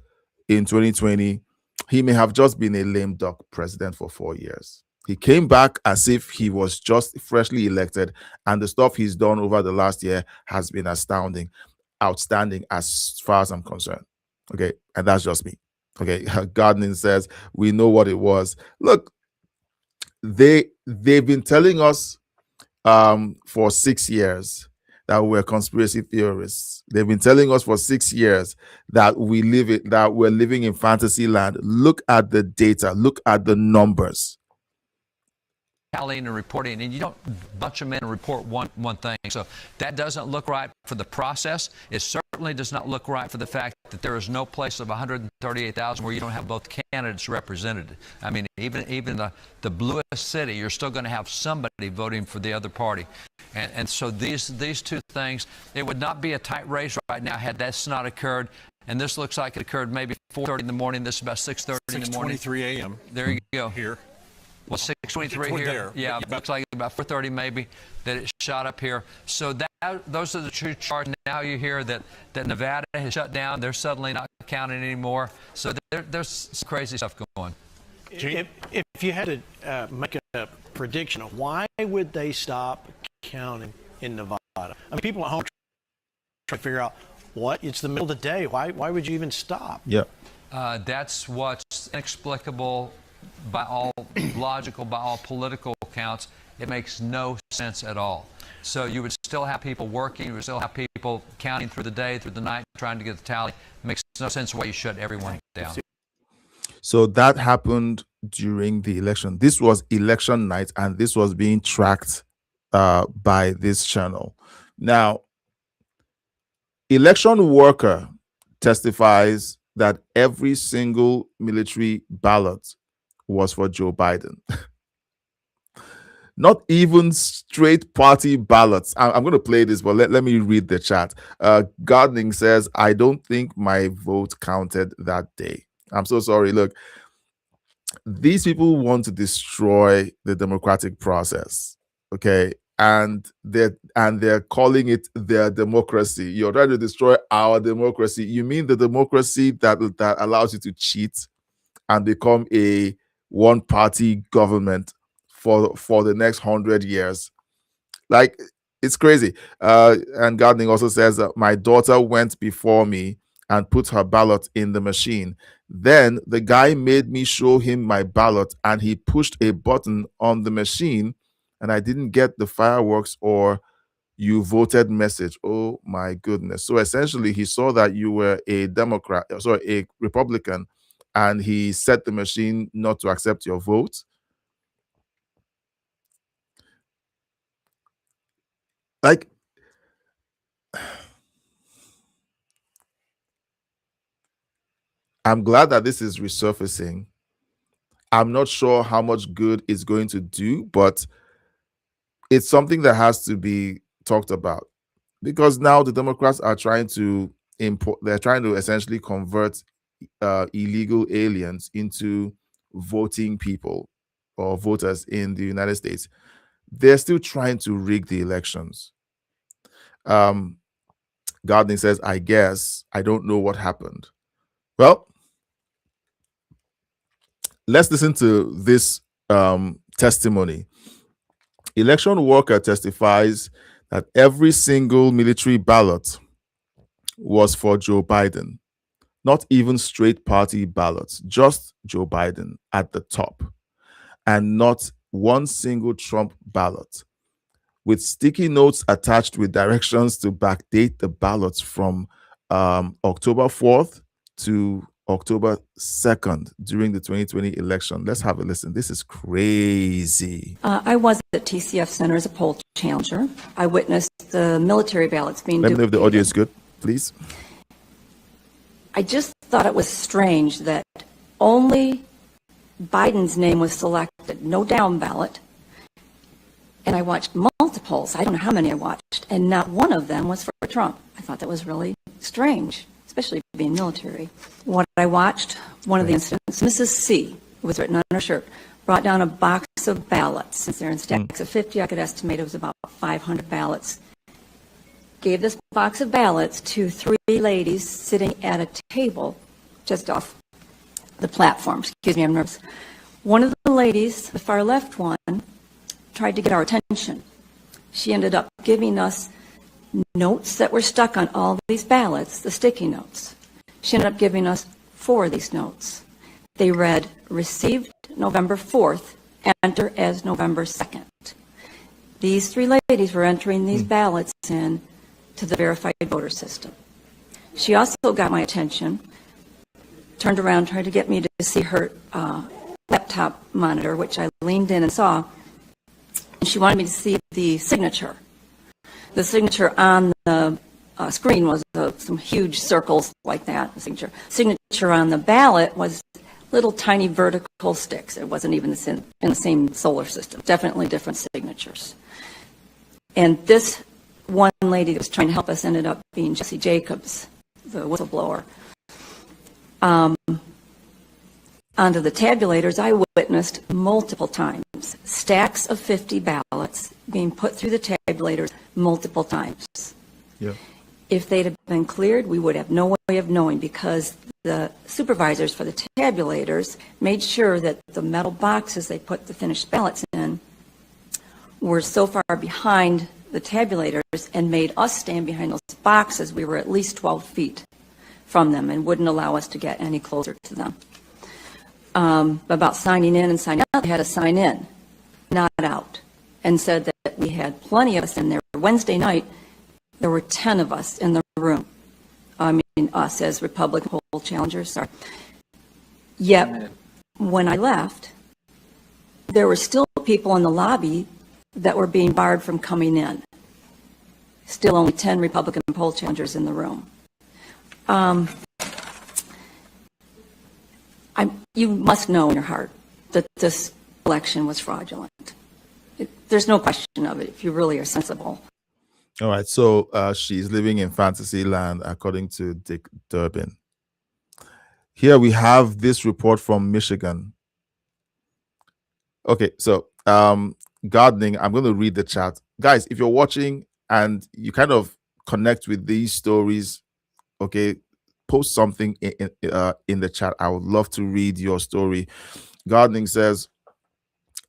in 2020, he may have just been a lame duck president for 4 years. He came back as if he was just freshly elected, and the stuff he's done over the last year has been outstanding as far as I'm concerned. Okay, and that's just me. Okay, Gardening says we know what it was. Look, they've been telling us for 6 years that we're conspiracy theorists. They've been telling us for 6 years that we're living in fantasy land. Look at the data. Look at the numbers. Tallying and reporting, and you don't bunch them in and report one thing. So that doesn't look right for the process. It certainly does not look right for the fact that there is no place of 138,000 where you don't have both candidates represented. I mean, even the bluest city, you're still going to have somebody voting for the other party. And so these two things, it would not be a tight race right now had this not occurred. And this looks like it occurred maybe 4:30 in the morning. This is about 6:30 in the morning. 6:23 a.m. There you go. Here. Well, 6:23 here. There. Yeah, it looks like about 4:30 maybe that it shot up here. So those are the two charts. Now you hear that Nevada has shut down. They're suddenly not counting anymore. So there's some crazy stuff going on. If you had to make a prediction, why would they stop counting in Nevada? I mean, people at home try to figure out it's the middle of the day. Why would you even stop? Yeah. That's what's inexplicable by all logical, by all political accounts. It makes no sense at all. So you would still have people working, you would still have people counting through the day, through the night, trying to get the tally. It makes no sense why you shut everyone down. So that happened during the election. This was election night, and this was being tracked by this channel. Now, election worker testifies that every single military ballot was for Joe Biden. Not even straight party ballots. I'm going to play this, but let me read the chat. Gardening says, I don't think my vote counted that day. I'm so sorry. Look, these people want to destroy the democratic process. Okay. And they're calling it their democracy. You're trying to destroy our democracy. You mean the democracy that allows you to cheat and become a one-party government for the next 100 years? Like, it's crazy. And Gardening also says that my daughter went before me and put her ballot in the machine. Then the guy made me show him my ballot, and he pushed a button on the machine, and I didn't get the fireworks or you voted message. Oh my goodness. So essentially he saw that you were a Republican, and he set the machine not to accept your vote. Like, I'm glad that this is resurfacing. I'm not sure how much good it's going to do, but it's something that has to be talked about, because now the Democrats are trying to essentially convert illegal aliens into voting people or voters in the United States. They're still trying to rig the elections. Gardening says, I guess I don't know what happened. Well, let's listen to this testimony. Election worker testifies that every single military ballot was for Joe Biden. not even straight party ballots, just Joe Biden at the top, and not one single Trump ballot, with sticky notes attached with directions to backdate the ballots from October 4th to October 2nd during the 2020 election. Let's have a listen. This is crazy. I was at TCF Center as a poll challenger. I witnessed the military ballots being Let me know if the duplicated. audio is good, please. I just thought it was strange that only Biden's name was selected, no down ballot. And I watched multiples. I don't know how many I watched, and not one of them was for Trump. I thought that was really strange, especially being military. What I watched, one of the incidents, Mrs. C, it was written on her shirt, brought down a box of ballots. Since they're in stacks of 50, I could estimate it was about 500 ballots. Gave this box of ballots to 3 ladies sitting at a table just off the platform. Excuse me, I'm nervous. One of the ladies, the far left one, tried to get our attention. She ended up giving us notes that were stuck on all these ballots, the sticky notes. She ended up giving us 4 of these notes. They read, received November 4th, enter as November 2nd. These 3 ladies were entering these ballots in to the verified voter system. She also got my attention, turned around, tried to get me to see her laptop monitor, which I leaned in and saw. And she wanted me to see the signature. The signature on the screen was some huge circles like that. The signature on the ballot was little tiny vertical sticks. It wasn't even in the same solar system. Definitely different signatures. And this one lady that was trying to help us ended up being Jesse Jacobs, the whistleblower. Onto the tabulators, I witnessed multiple times stacks of 50 ballots being put through the tabulators multiple times. Yeah. If they'd have been cleared, we would have no way of knowing, because the supervisors for the tabulators made sure that the metal boxes they put the finished ballots in were so far behind the tabulators and made us stand behind those boxes. We were at least 12 feet from them and wouldn't allow us to get any closer to them. About signing in and signing out, they had to sign in, not out, and said that we had plenty of us in there. Wednesday night, there were 10 of us in the room. I mean, us as Republican poll challengers, sorry. Yet, when I left, there were still people in the lobby that were being barred from coming in. Still only 10 Republican poll challengers in the room. You must know in your heart that this election was fraudulent. There's no question of it if you really are sensible. All right, so she's living in fantasy land, according to Dick Durbin. Here we have this report from Michigan. Okay, so gardening, I'm going to read the chat. Guys, if you're watching and you kind of connect with these stories, okay, post something in the chat. I would love to read your story. Gardening says,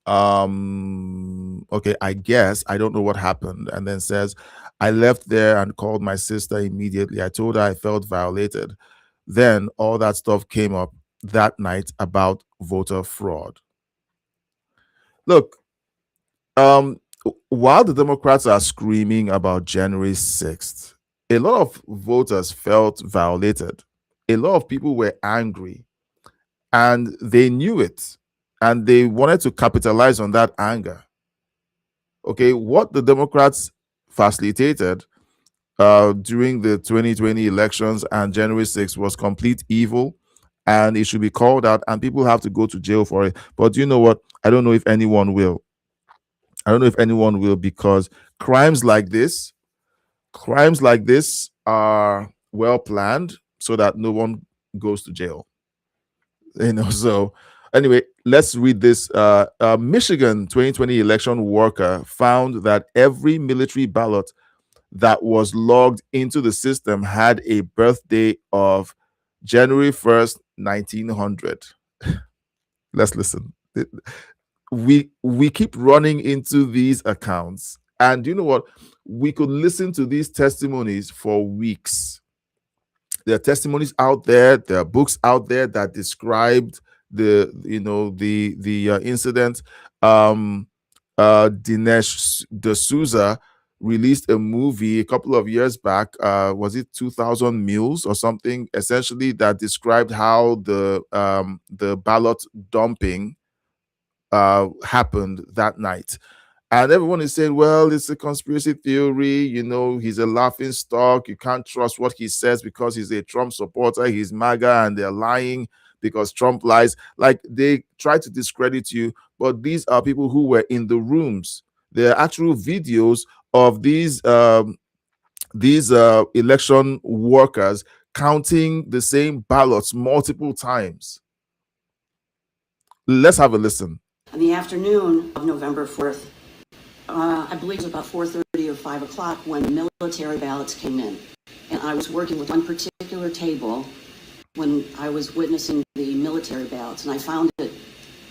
okay, I guess I don't know what happened, and then says, I left there and called my sister immediately. I told her I felt violated. Then all that stuff came up that night about voter fraud. Look, while the Democrats are screaming about January 6th, a lot of voters felt violated. A lot of people were angry, and they knew it, and they wanted to capitalize on that anger. Okay, what the Democrats facilitated during the 2020 elections and January 6th was complete evil, and it should be called out, and people have to go to jail for it. But you know what? I don't know if anyone will. I don't know if anyone will, because crimes like this are well planned so that no one goes to jail. So anyway, let's read this. Michigan 2020 election worker found that every military ballot that was logged into the system had a birthday of January 1st, 1900. Let's listen. We keep running into these accounts, and you know what? We could listen to these testimonies for weeks. There are testimonies out there. There are books out there that described the incident. Dinesh D'Souza released a movie a couple of years back. Was it 2000 Mules or something? Essentially, that described how the ballot dumping happened that night. And everyone is saying, well, it's a conspiracy theory. He's a laughing stock. You can't trust what he says because he's a Trump supporter. He's MAGA and they're lying because Trump lies. Like, they try to discredit you, but these are people who were in the rooms. There are actual videos of these election workers counting the same ballots multiple times. Let's have a listen. In the afternoon of November 4th, I believe it was about 4:30 or 5 o'clock when military ballots came in. And I was working with one particular table when I was witnessing the military ballots. And I found it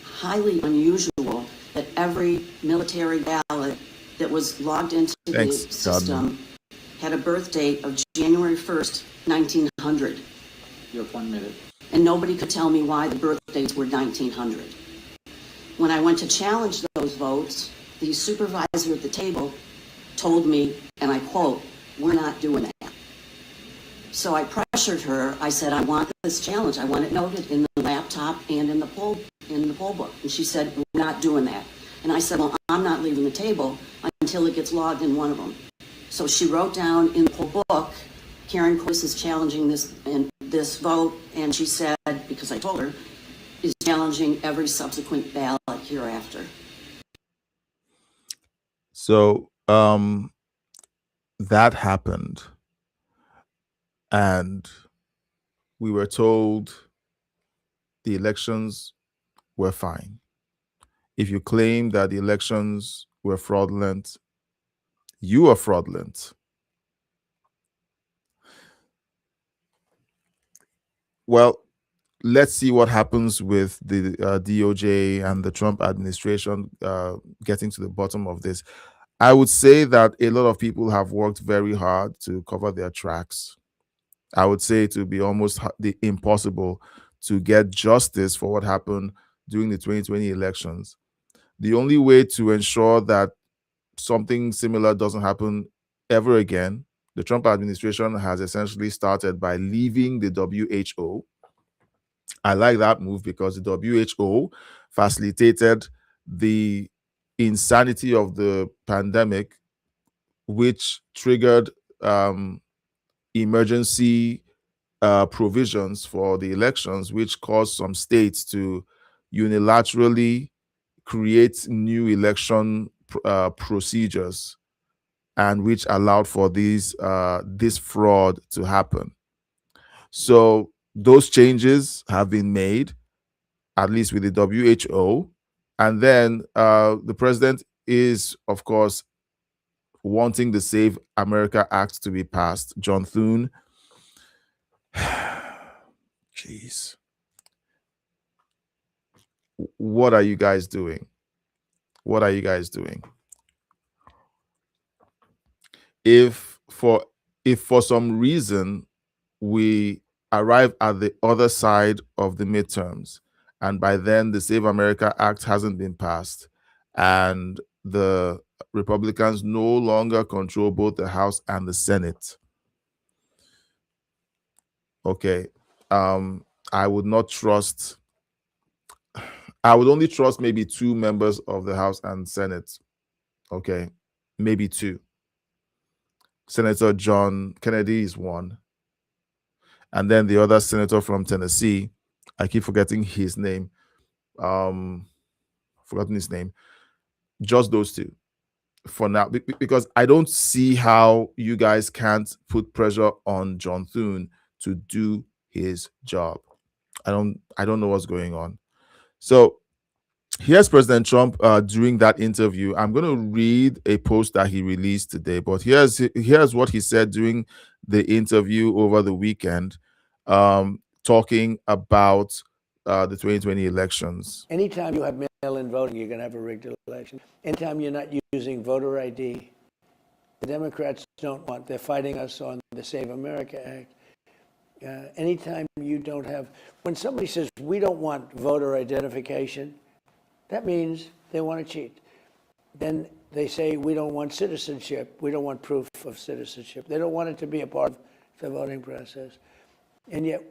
highly unusual that every military ballot that was logged into the system had a birth date of January 1st, 1900. You have 1 minute. And nobody could tell me why the birth dates were 1900. When I went to challenge those votes, the supervisor at the table told me, and I quote, "We're not doing that." So I pressured her. I said, "I want this challenge. I want it noted in the laptop and in the poll book." And she said, "We're not doing that." And I said, "Well, I'm not leaving the table until it gets logged in one of them." So she wrote down in the poll book, "Karen Cordes is challenging this vote," and she said, because I told her, is challenging every subsequent ballot hereafter. So that happened, and we were told the elections were fine. If you claim that the elections were fraudulent, you are fraudulent. Well, let's see what happens with the DOJ and the Trump administration getting to the bottom of this. I would say that a lot of people have worked very hard to cover their tracks. I would say it would be almost impossible to get justice for what happened during the 2020 elections. The only way to ensure that something similar doesn't happen ever again, the Trump administration has essentially started by leaving the WHO. I like that move because the WHO facilitated the insanity of the pandemic, which triggered emergency provisions for the elections, which caused some states to unilaterally create new election procedures, and which allowed for this fraud to happen. So those changes have been made, at least with the WHO. And then the president is, of course, wanting the Save America Act to be passed. John Thune. Jeez. What are you guys doing? What are you guys doing? If for some reason we arrive at the other side of the midterms, and by then the Save America Act hasn't been passed, and the Republicans no longer control both the House and the Senate, okay, I would not trust. I would only trust maybe 2 members of the House and Senate. Okay, maybe 2. Senator John Kennedy is one. And then the other senator from Tennessee, I keep forgetting his name. Forgotten his name. Just those 2 for now, because I don't see how you guys can't put pressure on John Thune to do his job. I don't know what's going on. So here's President Trump during that interview. I'm going to read a post that he released today, but here's what he said during the interview over the weekend, talking about the 2020 elections. Anytime you have mail-in voting, you're going to have a rigged election. Anytime you're not using voter ID, the Democrats don't want. They're fighting us on the Save America Act. Anytime you don't have, when somebody says we don't want voter identification, that means they want to cheat. Then they say we don't want citizenship, we don't want proof of citizenship. They don't want it to be a part of the voting process. And yet,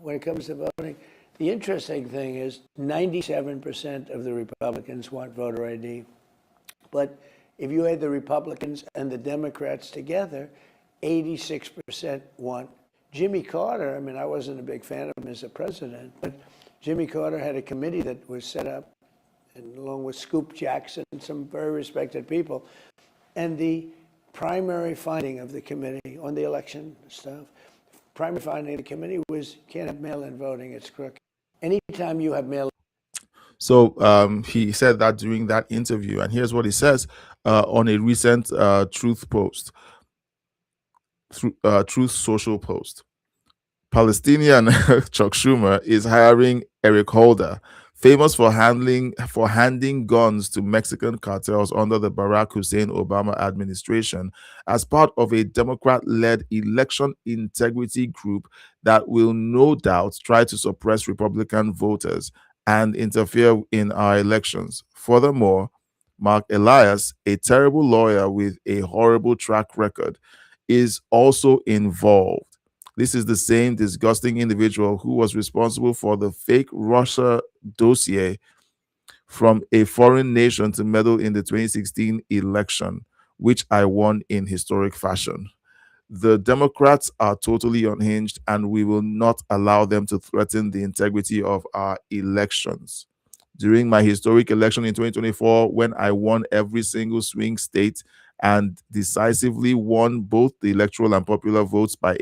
when it comes to voting, the interesting thing is 97% of the Republicans want voter ID. But if you add the Republicans and the Democrats together, 86% want. Jimmy Carter, I mean, I wasn't a big fan of him as a president, but Jimmy Carter had a committee that was set up, and along with Scoop Jackson and some very respected people. And the primary finding of the committee on the election stuff, primary finding of the committee was you can't have mail-in voting, it's crooked. Anytime you have mail. So he said that during that interview, and here's what he says on a recent Truth post, Truth Social post. Palestinian Chuck Schumer is hiring Eric Holder, famous for handing guns to Mexican cartels under the Barack Hussein Obama administration, as part of a Democrat-led election integrity group that will no doubt try to suppress Republican voters and interfere in our elections. Furthermore, Mark Elias, a terrible lawyer with a horrible track record, is also involved. This is the same disgusting individual who was responsible for the fake Russia dossier from a foreign nation to meddle in the 2016 election, which I won in historic fashion. The Democrats are totally unhinged, and we will not allow them to threaten the integrity of our elections. During my historic election in 2024, when I won every single swing state and decisively won both the electoral and popular votes by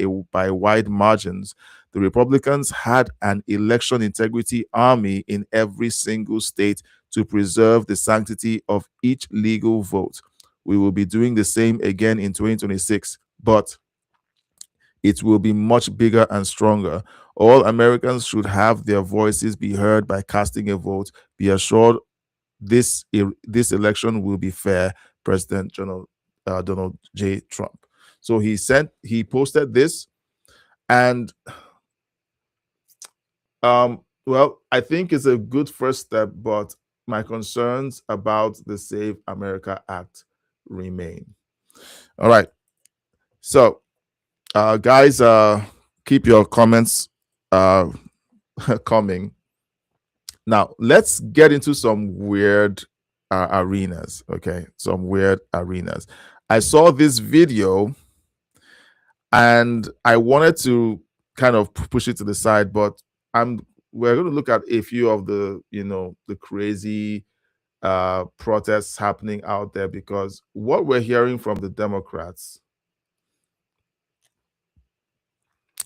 wide margins, the Republicans had an election integrity army in every single state to preserve the sanctity of each legal vote. We will be doing the same again in 2026, but it will be much bigger and stronger. All Americans should have their voices be heard by casting a vote. Be assured this election will be fair. President Donald J. Trump. So he posted this, and well, I think it's a good first step, but my concerns about the Save America Act remain. All right. So, guys, keep your comments coming. Now, let's get into some weird arenas, okay? Some weird arenas. I saw this video, and I wanted to kind of push it to the side, but we're going to look at a few of the, the crazy protests happening out there, because what we're hearing from the Democrats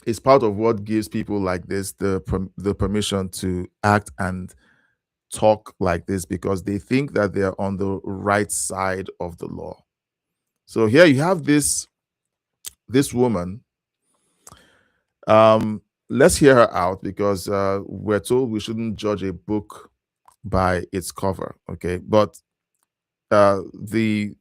is part of what gives people like this the permission to act and talk like this, because they think that they're on the right side of the law. So here you have this woman. Let's hear her out, because we're told we shouldn't judge a book by its cover, okay? But the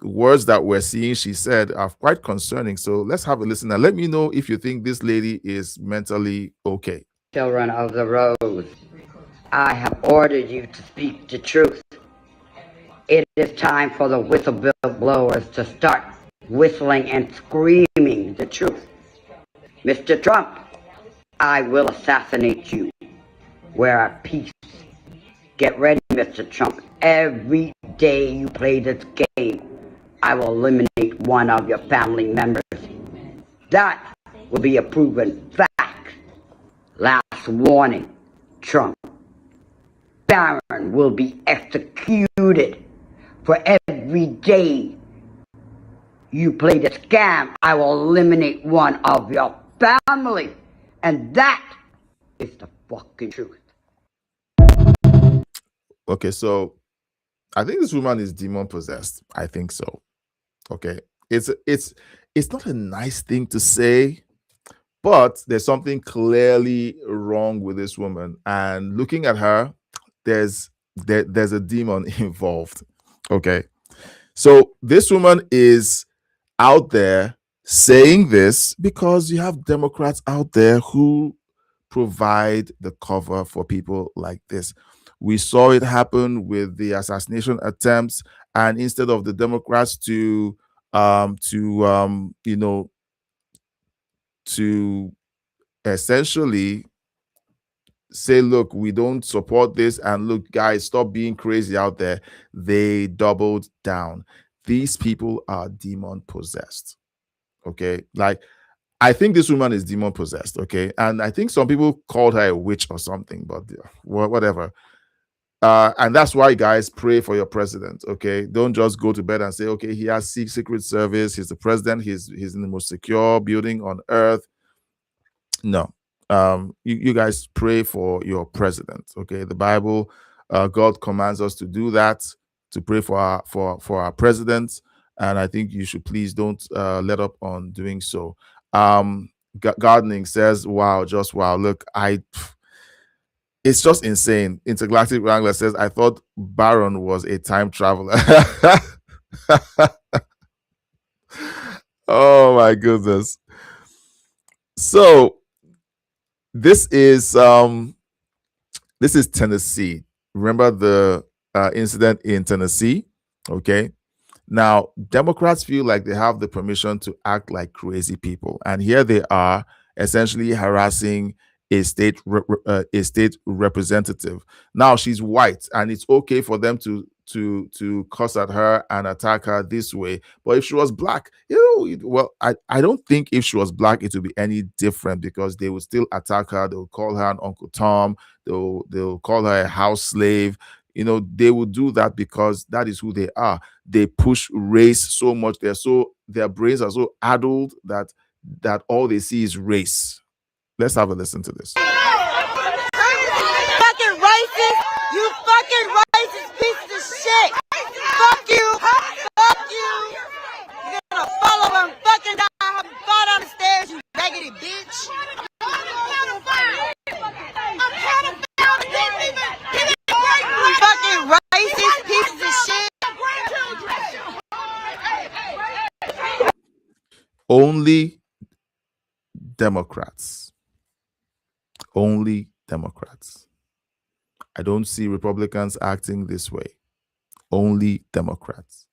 words that we're seeing she said are quite concerning. So let's have a listen and let me know if you think this lady is mentally okay. Children of the road, I have ordered you to speak the truth. It is time for the whistleblowers to start whistling and screaming the truth. Mr. Trump, I will assassinate you. We're at peace. Get ready, Mr. Trump. Every day you play this game, I will eliminate one of your family members. That will be a proven fact. Last warning, Trump. Barron will be executed. For every day you play the scam, I will eliminate one of your family. And that is the fucking truth. Okay, so I think this woman is demon possessed. I think so. Okay. It's not a nice thing to say, but there's something clearly wrong with this woman. And looking at her, there's a demon involved. Okay. So this woman is out there saying this because you have Democrats out there who provide the cover for people like this. We saw it happen with the assassination attempts, and instead of the Democrats to essentially say, look, we don't support this, and look, guys, stop being crazy out there, they doubled down. These people are demon possessed. Okay, like, I think this woman is demon possessed. Okay, and I think some people called her a witch or something, but whatever. And that's why, guys, pray for your president. Okay, don't just go to bed and say, okay, he has secret service, he's the president, he's in the most secure building on earth. No, you guys pray for your president. Okay, the Bible, God commands us to do that, to pray for our president, and I think you should please don't let up on doing so. Gardening says, wow, just wow. Look, it's just insane. Intergalactic Wrangler says, I thought Baron was a time traveler. Oh my goodness. So this is Tennessee. Remember the incident in Tennessee? Okay. Now, Democrats feel like they have the permission to act like crazy people, and here they are essentially harassing a state representative. Now, she's white, and it's okay for them to cuss at her and attack her this way. But if she was black, I don't think if she was black it would be any different, because they would still attack her. They'll call her an Uncle Tom. They'll call her a house slave. They will do that because that is who they are. They push race so much. Their brains are so addled that all they see is race. Let's have a listen to this. Fucking racist! You fucking racist pieces of shit! Fuck you! Fuck you! You're gonna follow her and fucking die her fall down the stairs, you raggedy bitch! Fucking racist pieces of shit! Only Democrats. Only Democrats. I don't see Republicans acting this way. Only Democrats.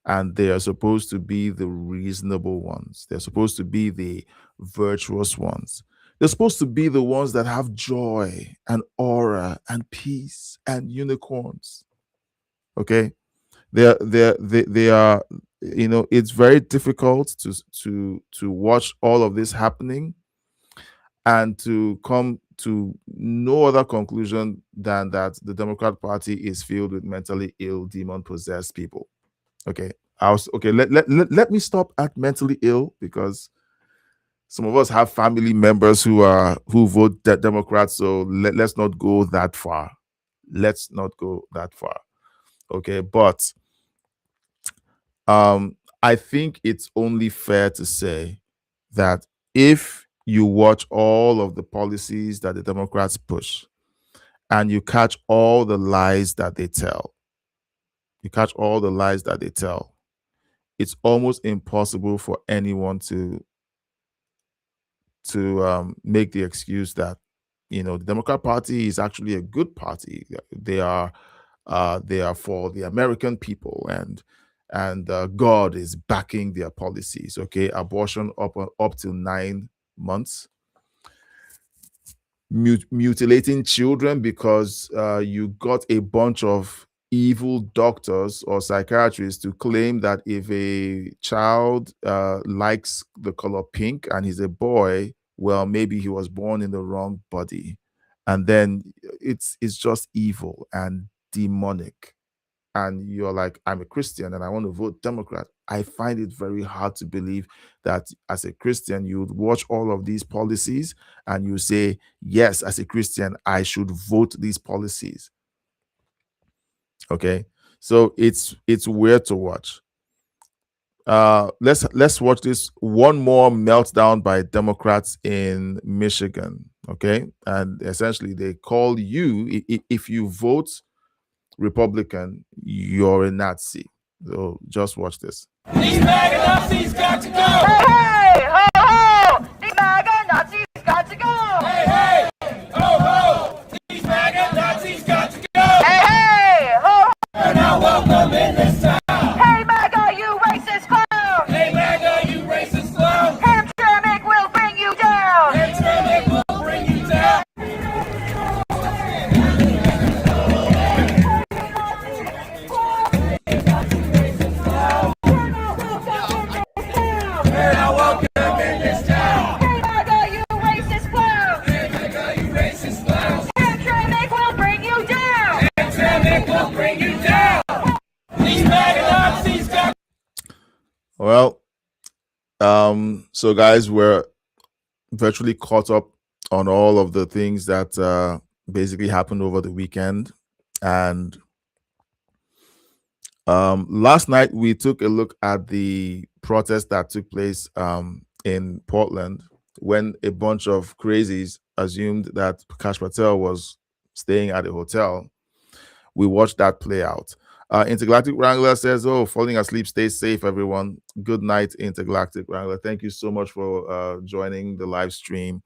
And they are supposed to be the reasonable ones. They're supposed to be the virtuous ones. They're supposed to be the ones that have joy and aura and peace and unicorns. Okay? They are, it's very difficult to watch all of this happening and to come to no other conclusion than that the Democrat Party is filled with mentally ill, demon-possessed people. Okay, let me stop at mentally ill, because some of us have family members who vote Democrats, so let's not go that far. Let's not go that far. Okay, but I think it's only fair to say that if you watch all of the policies that the Democrats push and you catch all the lies that they tell, it's almost impossible for anyone to make the excuse that the Democrat Party is actually a good party. They are for the American people, and God is backing their policies. Okay, abortion up to 9 months, mutilating children because you got a bunch of evil doctors or psychiatrists to claim that if a child likes the color pink and he's a boy, well, maybe he was born in the wrong body, and then it's just evil and demonic. And you're like, I'm a Christian and I want to vote Democrat. I find it very hard to believe that as a Christian, you would watch all of these policies and you say, yes, as a Christian, I should vote these policies. Okay, so it's weird to watch. Let's watch this one more meltdown by Democrats in Michigan. Okay, and essentially they call you, if you vote Republican, you're a Nazi. So just watch this. These MAGA Nazis got to go. Hey, hey, ho, ho. These MAGA Nazis got to go. Hey, hey, ho, ho. These MAGA Nazis got to go. Hey, hey, ho. You're not welcome in this town. Hey, MAGA, you racist clown. Hey, MAGA, you racist clown. Hamtramck will bring you down. Hamtramck will bring you down. You're not welcome in this town. Hey, MAGA, you racist clown. Hey, MAGA, you racist clown. Hamtramck will bring you down. Hamtramck will bring you down. These MAGA Nazis got. Well, so guys, we're virtually caught up on all of the things that basically happened over the weekend. And last night we took a look at the protest that took place in Portland when a bunch of crazies assumed that Prakash Patel was staying at a hotel. We watched that play out. Intergalactic Wrangler says, "Oh, falling asleep. Stay safe, everyone. Good night, Intergalactic Wrangler. Thank you so much for joining the live stream."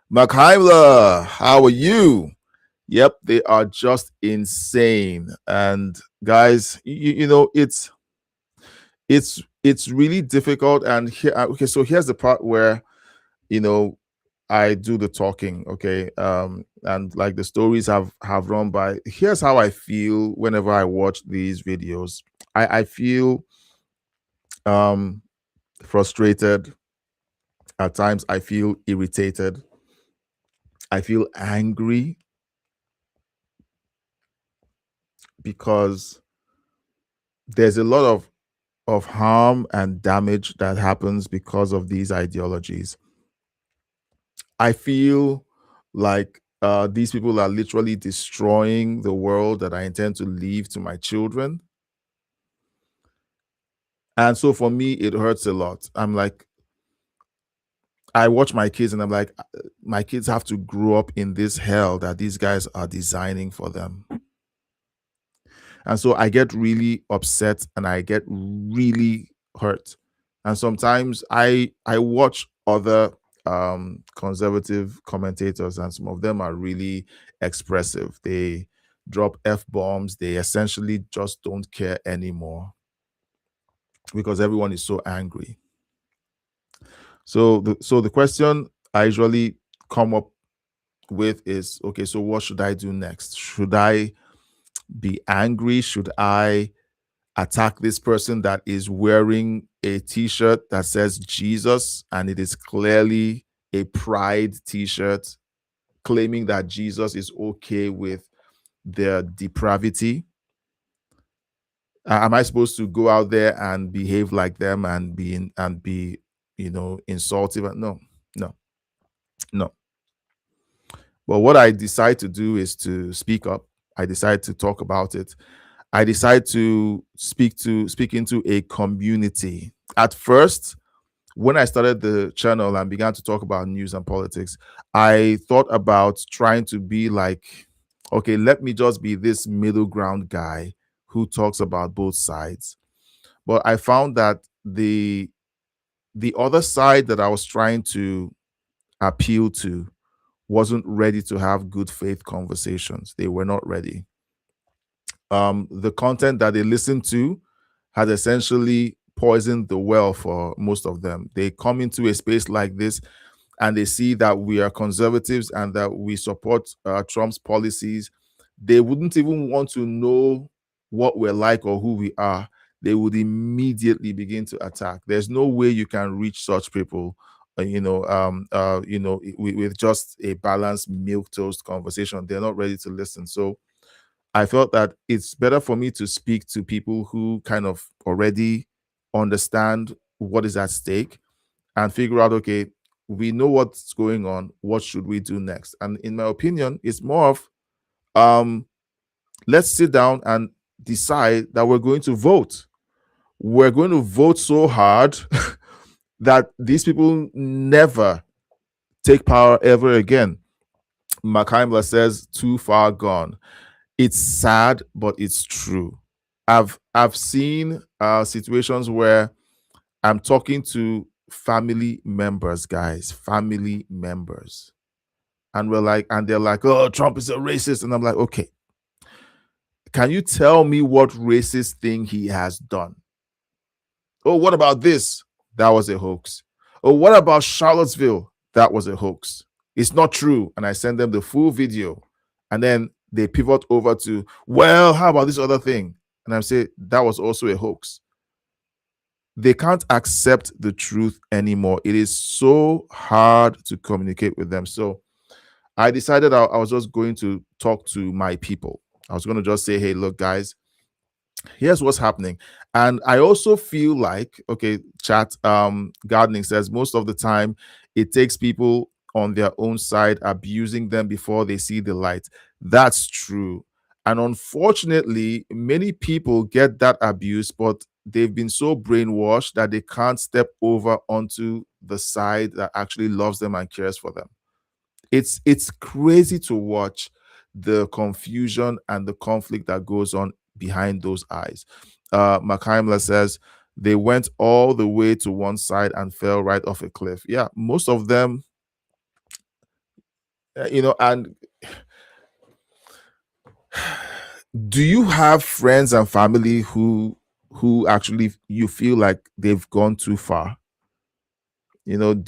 Mark Heimler, how are you? Yep, they are just insane. And guys, you know, it's really difficult. And here, okay, so here's the part where, you know, I do the talking, okay, and like the stories have run by. Here's how I feel whenever I watch these videos. I feel frustrated. At times, I feel irritated. I feel angry because there's a lot of harm and damage that happens because of these ideologies. I feel like these people are literally destroying the world that I intend to leave to my children. And so for me, it hurts a lot. I'm like, I watch my kids and I'm like, my kids have to grow up in this hell that these guys are designing for them. And so I get really upset and I get really hurt. And sometimes I watch other conservative commentators, and some of them are really expressive. They drop F-bombs. They essentially just don't care anymore because everyone is so angry. So the question I usually come up with is, okay, so what should I do next? Should I be angry? Should I attack this person that is wearing a t-shirt that says Jesus and it is clearly a pride t-shirt claiming that Jesus is okay with their depravity? Am I supposed to go out there and behave like them and be you know, insultive? No. But what I decide to do is to speak up. I decide to talk about it. I decide to speak into a community. At first, when I started the channel and began to talk about news and politics, I thought about trying to be like, okay, let me just be this middle ground guy who talks about both sides. But I found that the other side that I was trying to appeal to wasn't ready to have good faith conversations. They were not ready. The content that they listened to has essentially poisoned the well for most of them. They come into a space like this and they see that we are conservatives and that we support Trump's policies. They wouldn't even want to know what we're like or who we are. They would immediately begin to attack. There's no way you can reach such people, with just a balanced milquetoast conversation. They're not ready to listen. So I felt that it's better for me to speak to people who kind of already understand what is at stake and figure out, okay, we know what's going on. What should we do next? And in my opinion, it's more of let's sit down and decide that we're going to vote. We're going to vote so hard that these people never take power ever again. Mark Heimler says, too far gone. It's sad, but it's true. I've seen situations where I'm talking to family members, guys, family members, and they're like, "Oh, Trump is a racist," and I'm like, "Okay, can you tell me what racist thing he has done?" "Oh, what about this?" "That was a hoax." "Oh, what about Charlottesville?" "That was a hoax. It's not true." And I send them the full video, and then they pivot over to, "Well, how about this other thing?" And I say, "That was also a hoax." They can't accept the truth anymore. It is so hard to communicate with them. So I decided I was just going to talk to my people. I was going to just say, "Hey, look, guys, here's what's happening." And I also feel like, okay, chat, gardening says most of the time it takes people on their own side abusing them before they see the light. That's true. And unfortunately, many people get that abuse, but they've been so brainwashed that they can't step over onto the side that actually loves them and cares for them. It's crazy to watch the confusion and the conflict that goes on behind those eyes. Makhaimla says they went all the way to one side and fell right off a cliff. Yeah, most of them, and do you have friends and family who actually you feel like they've gone too far? Do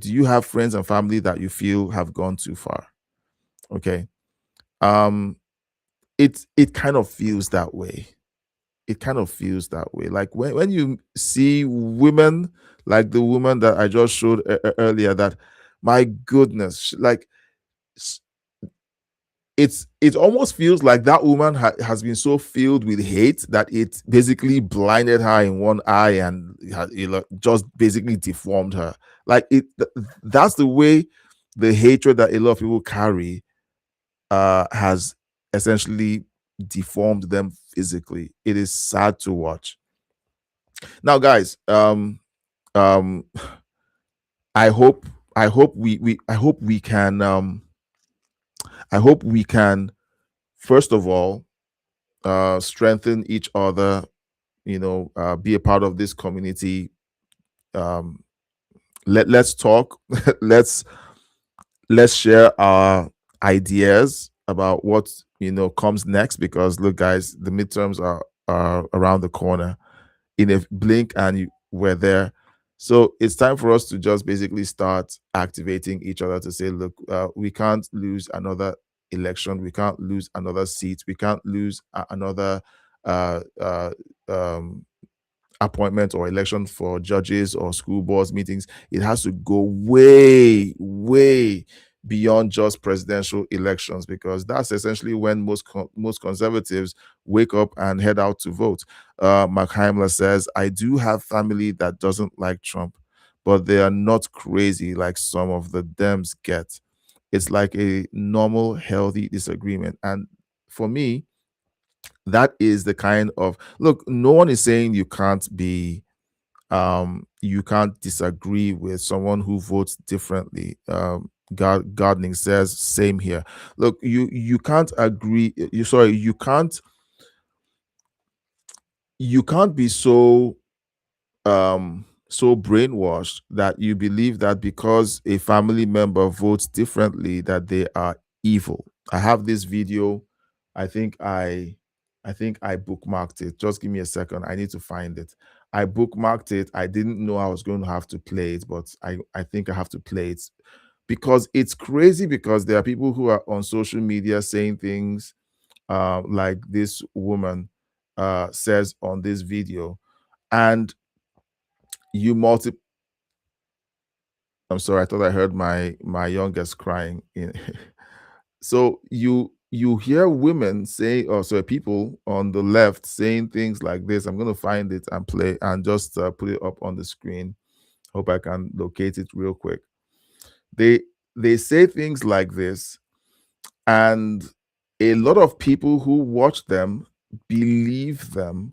you have friends and family that you feel have gone too far? Okay. Um it kind of feels that way. It kind of feels that way. Like when you see women like the woman that I just showed earlier, that, my goodness, s- it almost feels like that woman has been so filled with hate that it basically blinded her in one eye and just basically deformed her. Like that's the way the hatred that a lot of people carry has essentially deformed them physically. It is sad to watch. Now, guys, um, I hope we can first of all strengthen each other. Be a part of this community. Um, let's talk. let's share our ideas about what comes next, because look, guys, the midterms are around the corner. In a blink and we're there. So it's time for us to just basically start activating each other to say, look, we can't lose another election, we can't lose another seat, we can't lose another uh, uh, um, appointment or election for judges or school boards meetings. It has to go way, way beyond just presidential elections, because that's essentially when most conservatives wake up and head out to vote. Mark Heimler says, "I do have family that doesn't like Trump, but they are not crazy like some of the Dems get. It's like a normal, healthy disagreement." And for me, that is the kind of, look, no one is saying you can't disagree with someone who votes differently. Gardening says same here. Look, you can't agree, you can't be so brainwashed that you believe that because a family member votes differently that they are evil. I have this video. I think I bookmarked it. Just give me a second. I need to find it. I bookmarked it. I didn't know I was going to have to play it, but I think I have to play it, because it's crazy, because there are people who are on social media saying things like this woman says on this video, and you multi I'm sorry, I thought I heard my youngest crying in so you hear women say, or sorry, people on the left saying things like this. I'm going to find it and play and just put it up on the screen. Hope I can locate it real quick. They say things like this, and a lot of people who watch them believe them,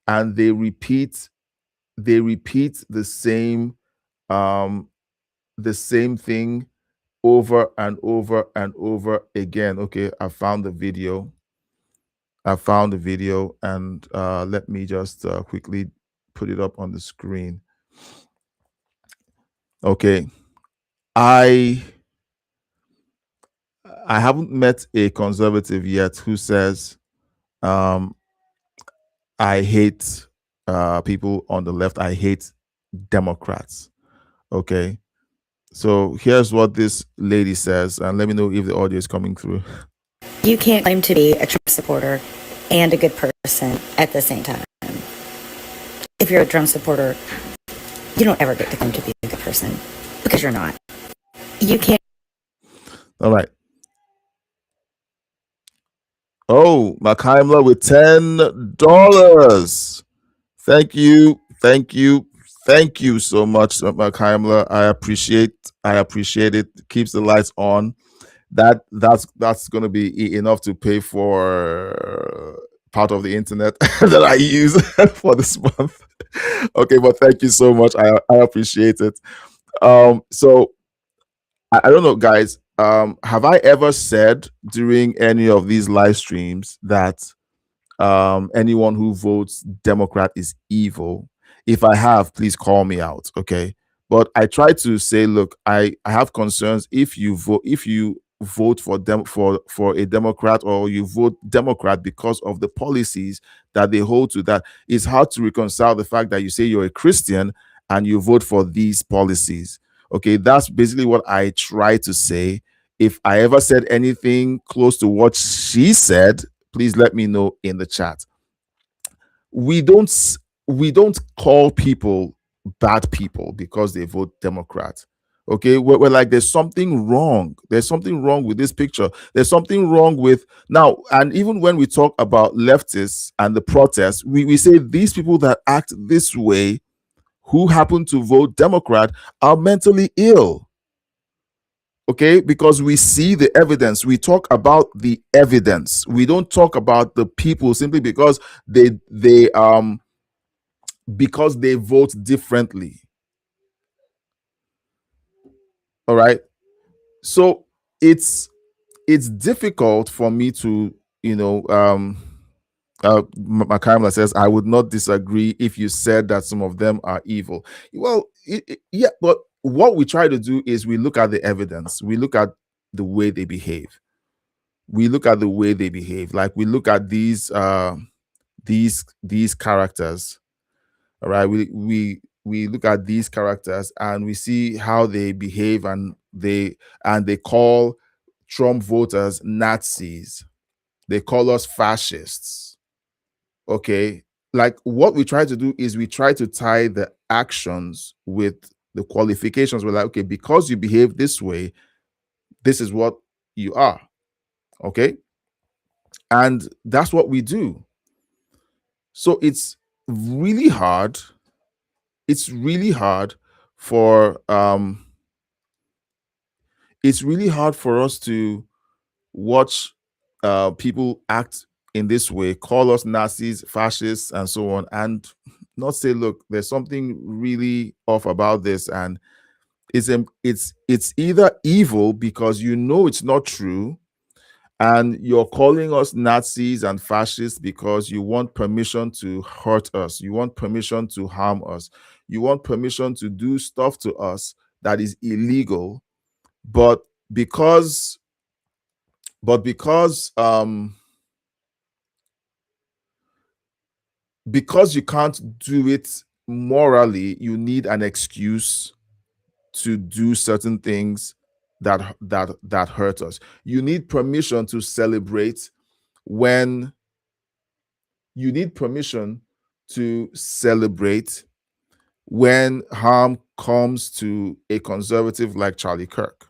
and they repeat um the same thing over and over and over again. Okay, I found the video. I found the video, and let me just quickly put it up on the screen. Okay. I haven't met a conservative yet who says, I hate people on the left. I hate Democrats. Okay. So here's what this lady says, and let me know if the audio is coming through. You can't claim to be a Trump supporter and a good person at the same time. If you're a Trump supporter, you don't ever get to claim to be a good person because you're not. You can't. All right. Oh, Makaimla with $10. Thank you. Thank you. Thank you so much, Makaimla. I appreciate it. Keeps the lights on. That's gonna be enough to pay for part of the internet that I use for this month. Okay, but thank you so much. I appreciate it. So I don't know, guys. Have I ever said during any of these live streams that anyone who votes Democrat is evil? If I have, please call me out, okay? But I try to say, look, I have concerns if you vote for them for a Democrat, or you vote Democrat because of the policies that they hold to. That it's hard to reconcile the fact that you say you're a Christian and you vote for these policies. Okay, that's basically what I try to say. If I ever said anything close to what she said, please let me know in the chat. We don't call people bad people because they vote Democrat. Okay, we're like, there's something wrong. There's something wrong with this picture. There's something wrong with now. And even when we talk about leftists and the protests, we say these people that act this way, who happen to vote Democrat, are mentally ill. Okay, because we see the evidence. We talk about the evidence. We don't talk about the people simply because they vote differently. All right. So it's difficult for me to, Makamla says, I would not disagree if you said that some of them are evil. Well, yeah, but what we try to do is we look at the evidence. We look at the way they behave. We look at the way they behave. Like, we look at these characters. All right. We look at these characters and we see how they behave, and they call Trump voters Nazis. They call us fascists. Okay. Like, what we try to do is we try to tie the actions with the qualifications. We're like, okay, because you behave this way, this is what you are. Okay. And that's what we do. So it's really hard. It's really hard for us to watch people act in this way, call us Nazis, fascists, and so on, and not say, look, there's something really off about this, and it's either evil because you know it's not true, and you're calling us Nazis and fascists because you want permission to hurt us, you want permission to harm us, you want permission to do stuff to us that is illegal, but because you can't do it morally, you need an excuse to do certain things that hurt us. You need permission to celebrate when harm comes to a conservative like Charlie Kirk.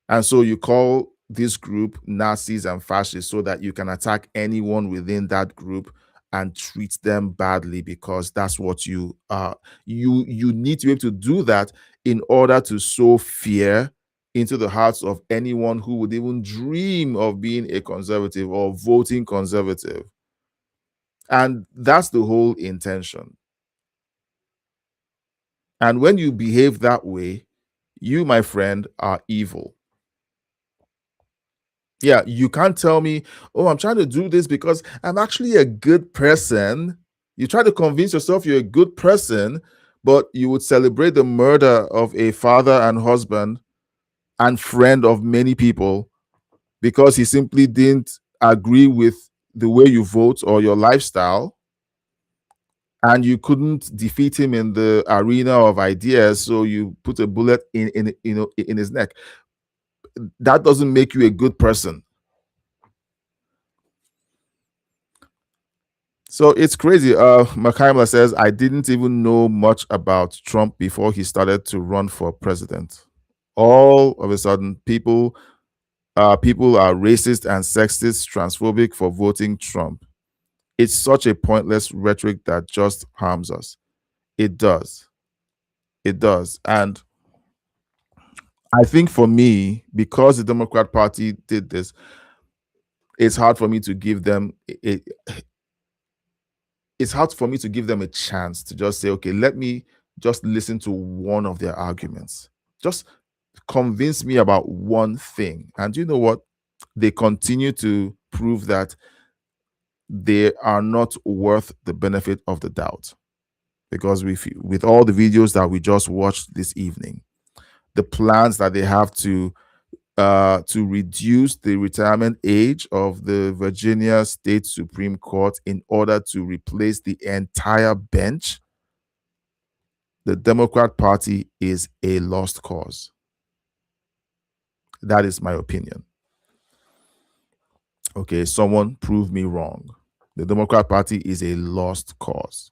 And so you call this group Nazis and fascists so that you can attack anyone within that group and treat them badly, because that's what you are. You need to be able to do that in order to sow fear into the hearts of anyone who would even dream of being a conservative or voting conservative. And that's the whole intention. And when you behave that way, you, my friend, are evil. Yeah, you can't tell me, oh, I'm trying to do this because I'm actually a good person. You try to convince yourself you're a good person, but you would celebrate the murder of a father and husband and friend of many people because he simply didn't agree with the way you vote or your lifestyle, and you couldn't defeat him in the arena of ideas, so you put a bullet in his neck. That doesn't make you a good person. So it's crazy. Makaima says, I didn't even know much about Trump before he started to run for president. All of a sudden, people are racist and sexist, transphobic for voting Trump. It's such a pointless rhetoric that just harms us. It does. It does. And I think for me, because the Democrat Party did this, it's hard for me to give them it's hard for me to give them a chance to just say, okay, let me just listen to one of their arguments. Just convince me about one thing. And you know what? They continue to prove that they are not worth the benefit of the doubt. Because with all the videos that we just watched this evening, the plans that they have to reduce the retirement age of the Virginia State Supreme Court in order to replace the entire bench, the Democrat Party is a lost cause. That is my opinion. Okay, someone prove me wrong. The Democrat Party is a lost cause.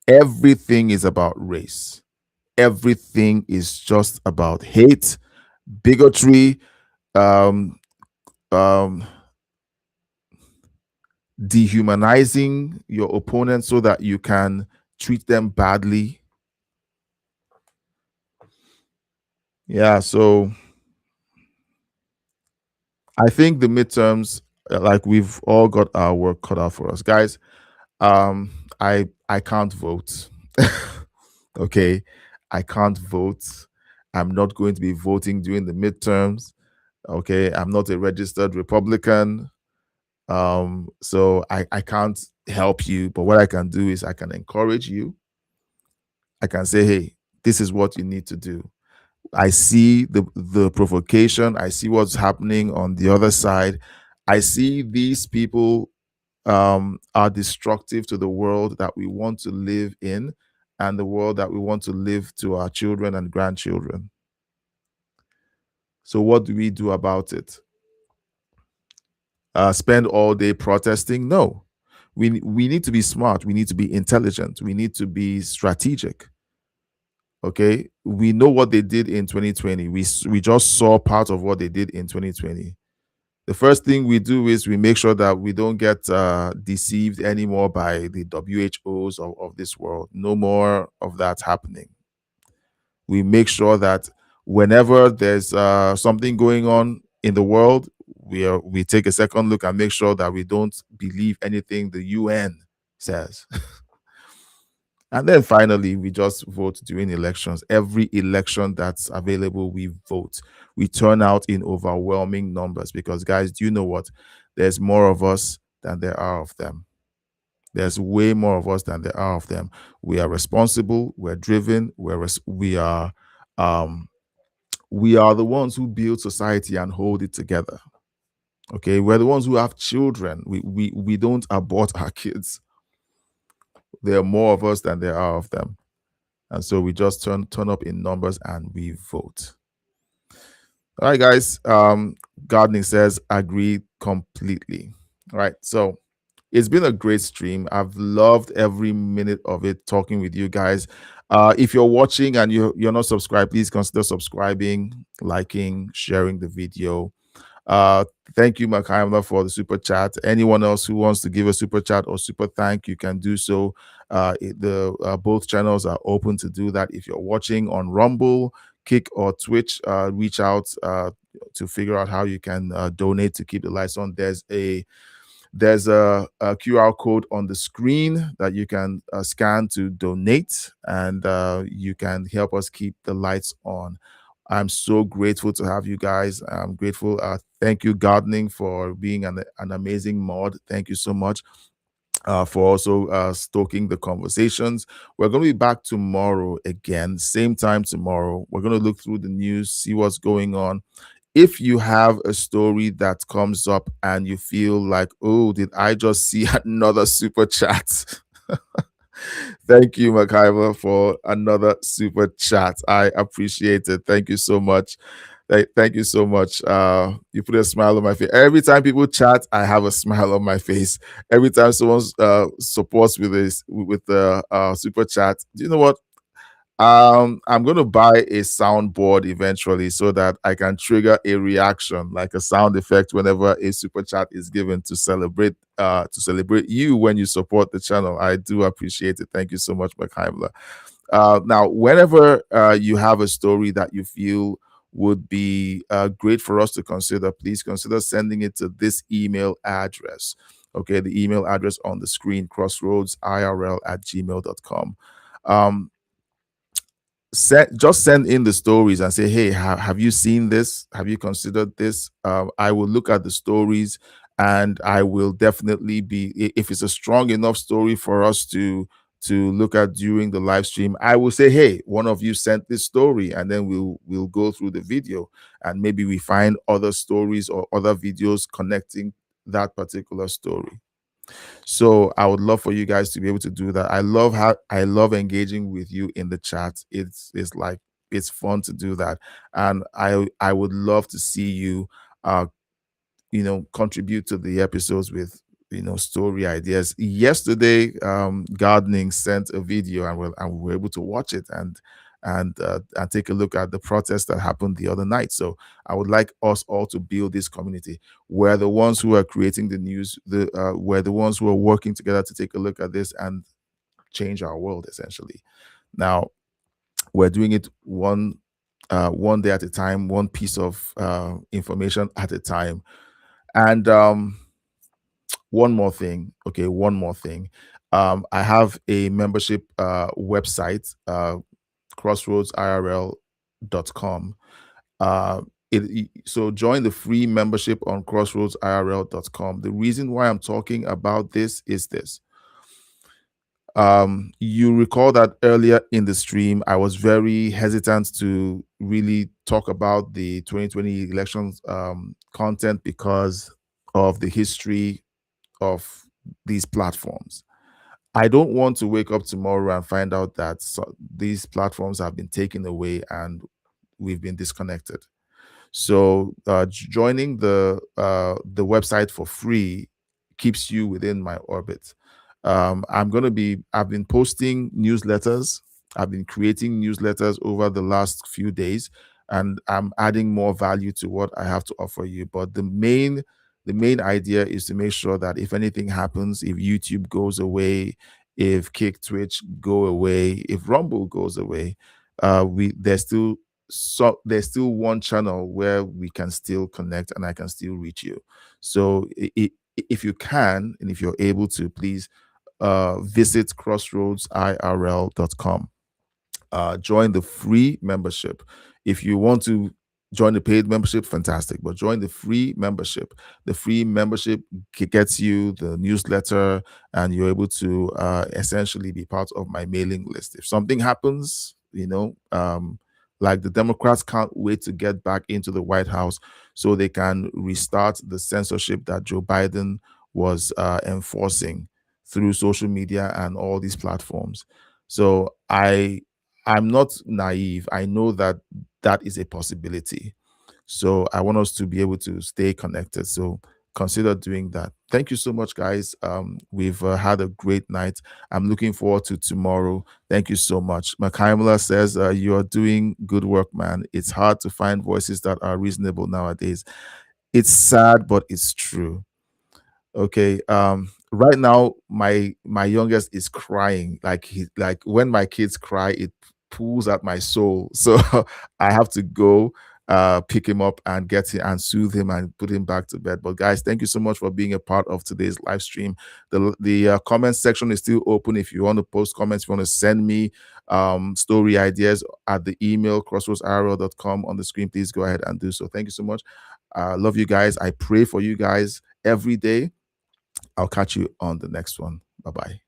Everything is about race. Everything is just about hate, bigotry, dehumanizing your opponent so that you can treat them badly. Yeah, so I think the midterms, like, we've all got our work cut out for us, guys. I can't vote. Okay, I can't vote. I'm not going to be voting during the midterms. Okay, I'm not a registered Republican. So I can't help you, but what I can do is I can encourage you. I can say, hey, this is what you need to do. I see the provocation. I see what's happening on the other side. I see these people are destructive to the world that we want to live in and the world that we want to live to our children and grandchildren. So what do we do about it? Spend all day protesting? No. We need to be smart. We need to be intelligent. We need to be strategic. Okay, we know what they did in 2020. We just saw part of what they did in 2020. The first thing we do is we make sure that we don't get deceived anymore by the WHOs of this world. No more of that happening. We make sure that whenever there's something going on in the world, we take a second look and make sure that we don't believe anything the UN says. And then finally, we just vote during elections. Every election that's available, we vote. We turn out in overwhelming numbers because, guys, do you know what? There's more of us than there are of them. There's way more of us than there are of them. We are responsible. We're driven. We are the ones who build society and hold it together. Okay, we're the ones who have children. We don't abort our kids. There are more of us than there are of them. And so we just turn up in numbers and we vote. All right, guys. Gardening says, agree completely. All right. So it's been a great stream. I've loved every minute of it talking with you guys. If you're watching and you're not subscribed, please consider subscribing, liking, sharing the video. Thank you, Makaimla, for the super chat. Anyone else who wants to give a super chat or super thank, you can do so. Both channels are open to do that. If you're watching on Rumble, Kick, or Twitch, reach out to figure out how you can donate to keep the lights on. There's a QR code on the screen that you can scan to donate, and you can help us keep the lights on. I'm so grateful to have you guys. I'm grateful. Thank you, Gardening, for being an amazing mod. Thank you so much. For also stoking the conversations. We're going to be back tomorrow again, same time tomorrow. We're going to look through the news, see what's going on. If you have a story that comes up and you feel like, oh, did I just see another super chat? Thank you, Makaiva, for another super chat. I appreciate it. Thank you so much. Thank you so much. You put a smile on my face. Every time people chat, I have a smile on my face. Every time someone supports with the super chat, do you know what? I'm going to buy a soundboard eventually so that I can trigger a reaction, like a sound effect, whenever a super chat is given to celebrate you when you support the channel. I do appreciate it. Thank you so much, Makhaimla. Now, whenever you have a story that you feel would be great for us to consider, please consider sending it to this email address. Okay, the email address on the screen, crossroadsirl@gmail.com. Just send in the stories and say, hey, have you seen this? Have you considered this? I will look at the stories, and I will definitely be, if it's a strong enough story for us to look at during the live stream, I will say, hey, one of you sent this story, and then we'll go through the video, and maybe we find other stories or other videos connecting that particular story. So I would love for you guys to be able to do that. I love engaging with you in the chat. It's like, it's fun to do that, and I would love to see you contribute to the episodes with story ideas. Yesterday, Gardening sent a video, and we were able to watch it and take a look at the protest that happened the other night. So I would like us all to build this community. We're the ones who are creating the news. We're the ones who are working together to take a look at this and change our world, essentially. Now, we're doing it one day at a time, one piece of information at a time. And one more thing. I have a membership website, crossroadsirl.com. So join the free membership on crossroadsirl.com. The reason why I'm talking about this is this. You recall that earlier in the stream, I was very hesitant to really talk about the 2020 elections content because of the history of these platforms. I don't want to wake up tomorrow and find out that these platforms have been taken away and we've been disconnected. So joining the website for free keeps you within my orbit. I've been posting newsletters. I've been creating newsletters over the last few days, and I'm adding more value to what I have to offer you. But the main idea is to make sure that if anything happens, if YouTube goes away, if Kick, Twitch go away, if Rumble goes away, there's still one channel where we can still connect and I can still reach you. So if you can, and if you're able to, please visit crossroadsirl.com. Join the free membership. If you want to join the paid membership, fantastic, but join the free membership. The free membership gets you the newsletter, and you're able to essentially be part of my mailing list. If something happens, like the Democrats can't wait to get back into the White House so they can restart the censorship that Joe Biden was enforcing through social media and all these platforms. So I'm not naive. I know that is a possibility. So I want us to be able to stay connected. So consider doing that. Thank you so much, guys. We've had a great night. I'm looking forward to tomorrow. Thank you so much. Makaimla says, you are doing good work, man. It's hard to find voices that are reasonable nowadays. It's sad, but it's true. Okay. Right now, my youngest is crying. Like when my kids cry, it pulls at my soul. So I have to go. pick him up and get him and soothe him and put him back to bed. But guys, thank you so much for being a part of today's live stream. The comment section is still open. If you want to post comments, if you want to send me story ideas at the email crossroadsrl.com on the screen, please go ahead and do so. Thank you so much. I love you guys. I pray for you guys every day. I'll catch you on the next one. Bye-bye.